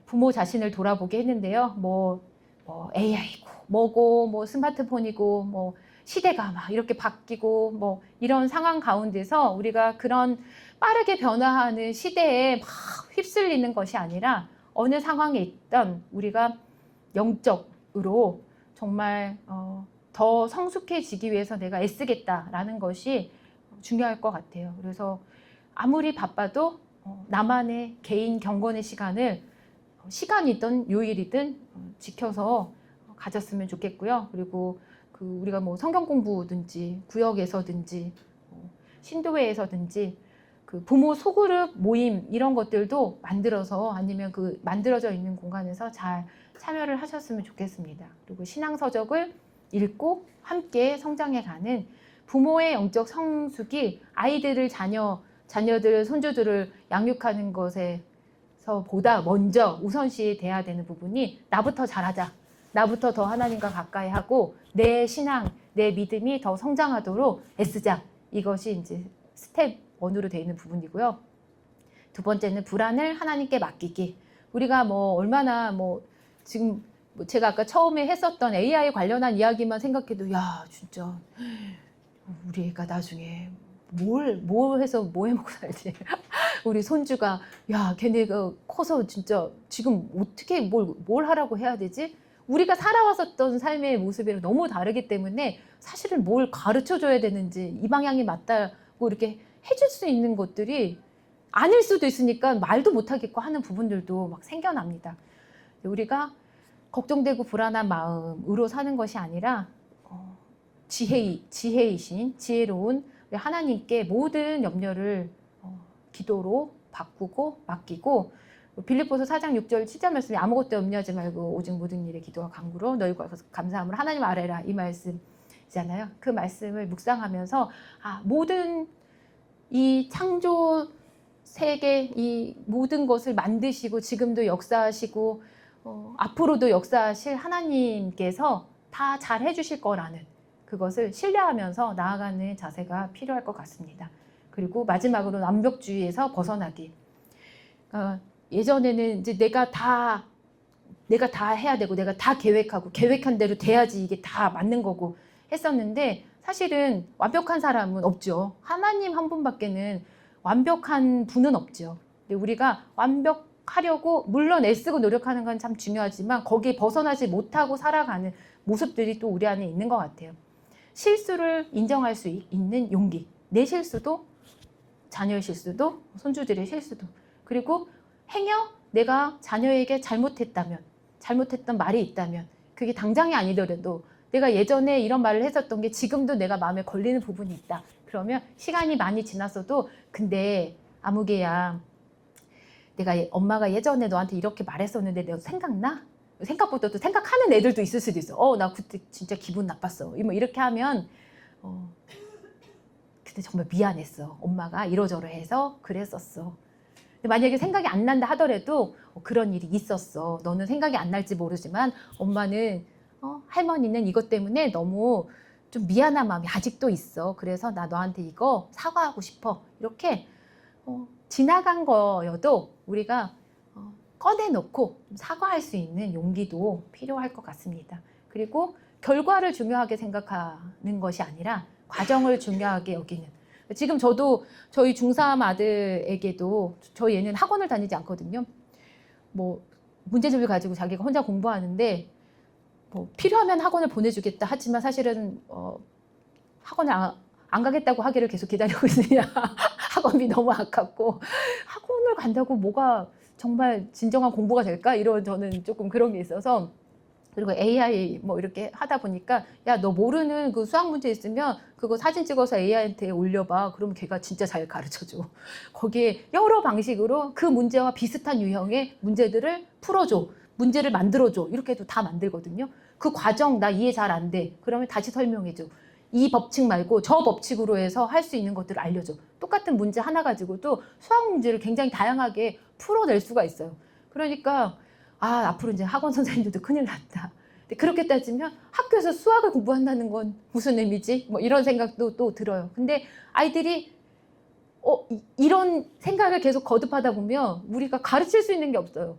부모 자신을 돌아보게 했는데요. AI고 뭐고 스마트폰이고 시대가 막 이렇게 바뀌고 이런 상황 가운데서 우리가 그런 빠르게 변화하는 시대에 막 휩쓸리는 것이 아니라 어느 상황에 있던 우리가 영적으로 정말 더 성숙해지기 위해서 내가 애쓰겠다라는 것이 중요할 것 같아요. 그래서 아무리 바빠도 나만의 개인 경건의 시간을 시간이든 요일이든 지켜서 가졌으면 좋겠고요. 그리고 우리가 성경 공부든지 구역에서든지 신도회에서든지 그 부모 소그룹 모임 이런 것들도 만들어서 아니면 그 만들어져 있는 공간에서 잘 참여를 하셨으면 좋겠습니다. 그리고 신앙서적을 읽고 함께 성장해가는 부모의 영적 성숙이 아이들을 자녀들을 손주들을 양육하는 것에서 보다 먼저 우선시 돼야 되는 부분이 나부터 잘하자. 나부터 더 하나님과 가까이 하고 내 신앙, 내 믿음이 더 성장하도록 애쓰자. 이것이 이제 스텝 1으로 되어 있는 부분이고요. 두 번째는 불안을 하나님께 맡기기. 우리가 뭐 얼마나 뭐 지금 제가 아까 처음에 했었던 AI 관련한 이야기만 생각해도 야 진짜 우리 애가 나중에 뭘 해서 뭐 해먹고 살지. 우리 손주가 야 걔네가 커서 진짜 지금 어떻게 뭘 하라고 해야 되지? 우리가 살아왔었던 삶의 모습이랑 너무 다르기 때문에 사실은 뭘 가르쳐줘야 되는지 이 방향이 맞다고 이렇게 해줄 수 있는 것들이 아닐 수도 있으니까 말도 못하겠고 하는 부분들도 막 생겨납니다. 우리가 걱정되고 불안한 마음으로 사는 것이 아니라 지혜이신 지혜로운 하나님께 모든 염려를 기도로 바꾸고 맡기고 빌립보서 4장 6절 7절 말씀에 아무것도 염려하지 말고 오직 모든 일에 기도와 간구로 너희가 감사함으로 하나님 아뢰라 이 말씀이잖아요. 그 말씀을 묵상하면서 모든 이 창조 세계 이 모든 것을 만드시고 지금도 역사하시고 앞으로도 역사하실 하나님께서 다 잘 해주실 거라는 그것을 신뢰하면서 나아가는 자세가 필요할 것 같습니다. 그리고 마지막으로 완벽주의에서 벗어나기. 예전에는 이제 내가 다 해야 되고 내가 다 계획하고 계획한 대로 돼야지 이게 다 맞는 거고 했었는데 사실은 완벽한 사람은 없죠. 하나님 한 분밖에는 완벽한 분은 없죠. 근데 우리가 완벽하려고 물론 애쓰고 노력하는 건 참 중요하지만 거기에 벗어나지 못하고 살아가는 모습들이 또 우리 안에 있는 것 같아요. 실수를 인정할 수 있는 용기. 내 실수도 자녀의 실수도 손주들의 실수도 그리고 행여 내가 자녀에게 잘못했던 말이 있다면 그게 당장이 아니더라도 내가 예전에 이런 말을 했었던 게 지금도 내가 마음에 걸리는 부분이 있다. 그러면 시간이 많이 지났어도 근데 아무개야 내가 엄마가 예전에 너한테 이렇게 말했었는데 너 생각나? 생각보다 또 생각하는 애들도 있을 수도 있어. 나 그때 진짜 기분 나빴어. 뭐 이렇게 하면 그때 정말 미안했어. 엄마가 이러저러해서 그랬었어. 근데 만약에 생각이 안 난다 하더라도 그런 일이 있었어. 너는 생각이 안 날지 모르지만 엄마는 할머니는 이것 때문에 너무 좀 미안한 마음이 아직도 있어. 그래서 나 너한테 이거 사과하고 싶어. 이렇게 지나간 거여도 우리가 꺼내놓고 사과할 수 있는 용기도 필요할 것 같습니다. 그리고 결과를 중요하게 생각하는 것이 아니라 과정을 중요하게 여기는. 지금 저도 저희 중3 아들에게도 저희 얘는 학원을 다니지 않거든요. 뭐 문제집을 가지고 자기가 혼자 공부하는데 뭐 필요하면 학원을 보내주겠다 하지만 사실은 학원을 안 가겠다고 하기를 계속 기다리고 있으냐. 학원비 너무 아깝고 학원을 간다고 뭐가 정말 진정한 공부가 될까? 이런 저는 조금 그런 게 있어서 그리고 AI 뭐 이렇게 하다 보니까 야, 너 모르는 그 수학 문제 있으면 그거 사진 찍어서 AI한테 올려봐. 그러면 걔가 진짜 잘 가르쳐줘. 거기에 여러 방식으로 그 문제와 비슷한 유형의 문제들을 풀어줘. 문제를 만들어줘. 이렇게도 다 만들거든요. 그 과정 나 이해 잘 안 돼. 그러면 다시 설명해줘. 이 법칙 말고 저 법칙으로 해서 할 수 있는 것들을 알려줘. 똑같은 문제 하나 가지고도 수학 문제를 굉장히 다양하게 풀어낼 수가 있어요. 그러니까 앞으로 이제 학원 선생님들도 큰일 났다. 근데 그렇게 따지면 학교에서 수학을 공부한다는 건 무슨 의미지? 뭐 이런 생각도 또 들어요. 근데 아이들이 이런 생각을 계속 거듭하다 보면 우리가 가르칠 수 있는 게 없어요.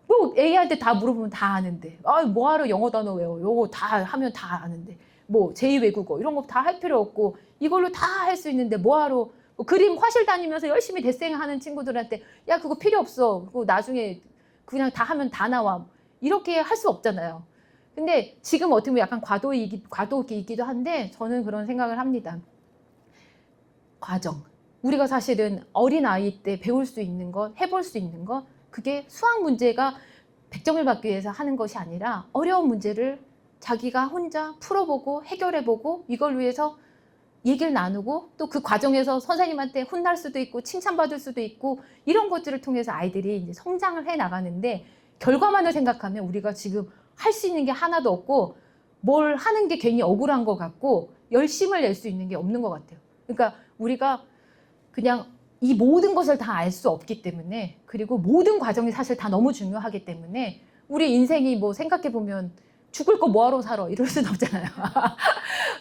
뭐 AI한테 다 물어보면 다 아는데 뭐하러 영어 단어 외워. 요거 다 하면 다 아는데 뭐 제2외국어 이런 거 다 할 필요 없고 이걸로 다 할 수 있는데 뭐하러 뭐 그림 화실 다니면서 열심히 데생하는 친구들한테 야 그거 필요 없어. 그거 나중에 그냥 다 하면 다 나와. 이렇게 할 수 없잖아요. 근데 지금 어떻게 보면 약간 과도기이기도 한데 저는 그런 생각을 합니다. 과정. 우리가 사실은 어린아이 때 배울 수 있는 것, 해볼 수 있는 것 그게 수학 문제가 100점을 받기 위해서 하는 것이 아니라 어려운 문제를 자기가 혼자 풀어보고 해결해보고 이걸 위해서 얘기를 나누고 또 그 과정에서 선생님한테 혼날 수도 있고 칭찬받을 수도 있고 이런 것들을 통해서 아이들이 이제 성장을 해 나가는데 결과만을 생각하면 우리가 지금 할 수 있는 게 하나도 없고 뭘 하는 게 괜히 억울한 것 같고 열심을 낼 수 있는 게 없는 것 같아요. 그러니까 우리가 그냥 이 모든 것을 다 알 수 없기 때문에 그리고 모든 과정이 사실 다 너무 중요하기 때문에 우리 인생이 뭐 생각해 보면 죽을 거 뭐하러 살아 이럴 순 없잖아요.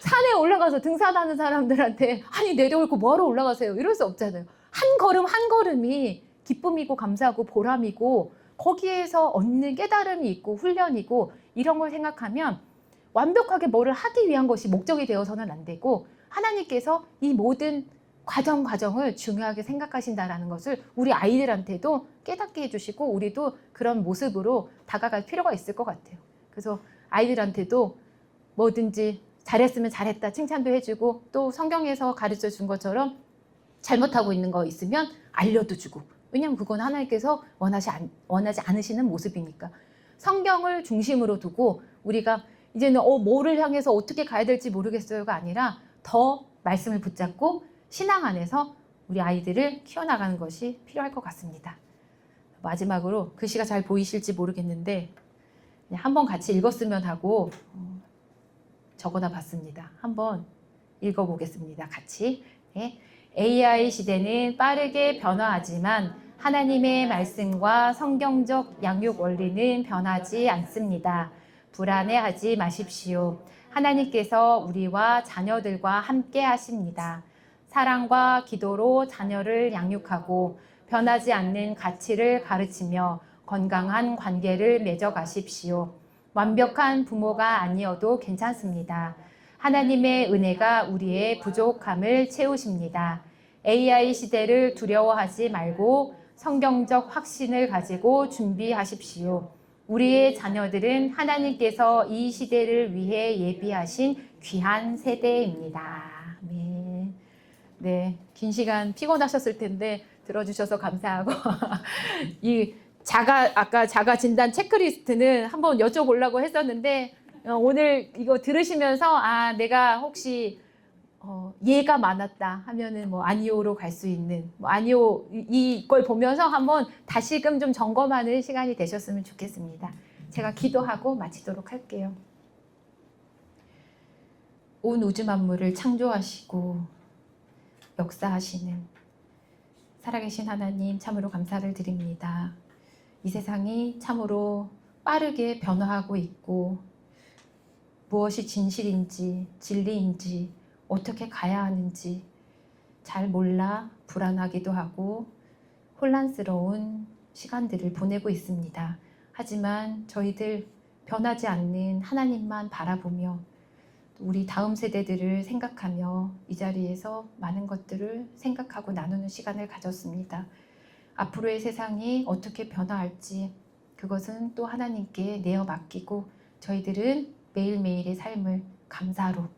산에 올라가서 등산하는 사람들한테 아니 내려올 거 뭐하러 올라가세요 이럴 수 없잖아요. 한 걸음 한 걸음이 기쁨이고 감사하고 보람이고 거기에서 얻는 깨달음이 있고 훈련이고 이런 걸 생각하면 완벽하게 뭐를 하기 위한 것이 목적이 되어서는 안 되고 하나님께서 이 모든 과정을 중요하게 생각하신다라는 것을 우리 아이들한테도 깨닫게 해주시고 우리도 그런 모습으로 다가갈 필요가 있을 것 같아요. 그래서 아이들한테도 뭐든지 잘했으면 잘했다 칭찬도 해주고 또 성경에서 가르쳐 준 것처럼 잘못하고 있는 거 있으면 알려도 주고 왜냐하면 그건 하나님께서 원하지 않으시는 모습이니까 성경을 중심으로 두고 우리가 이제는 뭐를 향해서 어떻게 가야 될지 모르겠어요가 아니라 더 말씀을 붙잡고 신앙 안에서 우리 아이들을 키워나가는 것이 필요할 것 같습니다. 마지막으로 글씨가 잘 보이실지 모르겠는데 한번 같이 읽었으면 하고 적어다 봤습니다. 한번 읽어보겠습니다. 같이. 네. AI 시대는 빠르게 변화하지만 하나님의 말씀과 성경적 양육 원리는 변하지 않습니다. 불안해하지 마십시오. 하나님께서 우리와 자녀들과 함께 하십니다. 사랑과 기도로 자녀를 양육하고 변하지 않는 가치를 가르치며 건강한 관계를 맺어 가십시오. 완벽한 부모가 아니어도 괜찮습니다. 하나님의 은혜가 우리의 부족함을 채우십니다. AI 시대를 두려워하지 말고 성경적 확신을 가지고 준비하십시오. 우리의 자녀들은 하나님께서 이 시대를 위해 예비하신 귀한 세대입니다. 네, 긴 시간 피곤하셨을 텐데 들어주셔서 감사하고 아까 자가 진단 체크리스트는 한번 여쭤보려고 했었는데 오늘 이거 들으시면서 내가 혹시 예가 많았다 하면은 뭐 아니오로 갈 수 있는 아니오 이걸 보면서 한번 다시금 좀 점검하는 시간이 되셨으면 좋겠습니다. 제가 기도하고 마치도록 할게요. 온 우주 만물을 창조하시고 역사하시는 살아계신 하나님 참으로 감사를 드립니다. 이 세상이 참으로 빠르게 변화하고 있고 무엇이 진실인지 진리인지 어떻게 가야 하는지 잘 몰라 불안하기도 하고 혼란스러운 시간들을 보내고 있습니다. 하지만 저희들 변하지 않는 하나님만 바라보며 우리 다음 세대들을 생각하며 이 자리에서 많은 것들을 생각하고 나누는 시간을 가졌습니다. 앞으로의 세상이 어떻게 변화할지 그것은 또 하나님께 내어 맡기고 저희들은 매일매일의 삶을 감사로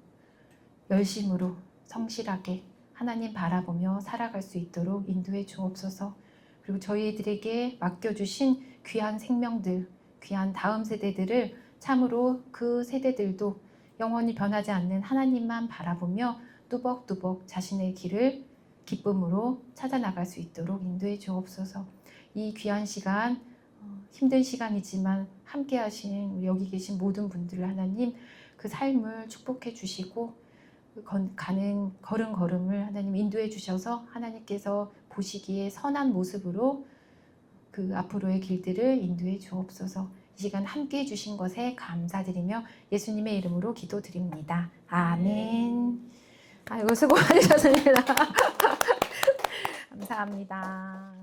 열심으로 성실하게 하나님 바라보며 살아갈 수 있도록 인도해 주옵소서. 그리고 저희들에게 맡겨주신 귀한 생명들, 귀한 다음 세대들을 참으로 그 세대들도 영원히 변하지 않는 하나님만 바라보며 뚜벅뚜벅 자신의 길을 기쁨으로 찾아나갈 수 있도록 인도해 주옵소서. 이 귀한 시간, 힘든 시간이지만 함께 하신 여기 계신 모든 분들을 하나님 그 삶을 축복해 주시고 가는 걸음걸음을 하나님 인도해 주셔서 하나님께서 보시기에 선한 모습으로 그 앞으로의 길들을 인도해 주옵소서. 이 시간 함께 해주신 것에 감사드리며 예수님의 이름으로 기도드립니다. 아멘. 아이고 수고 많으셨습니다. 감사합니다.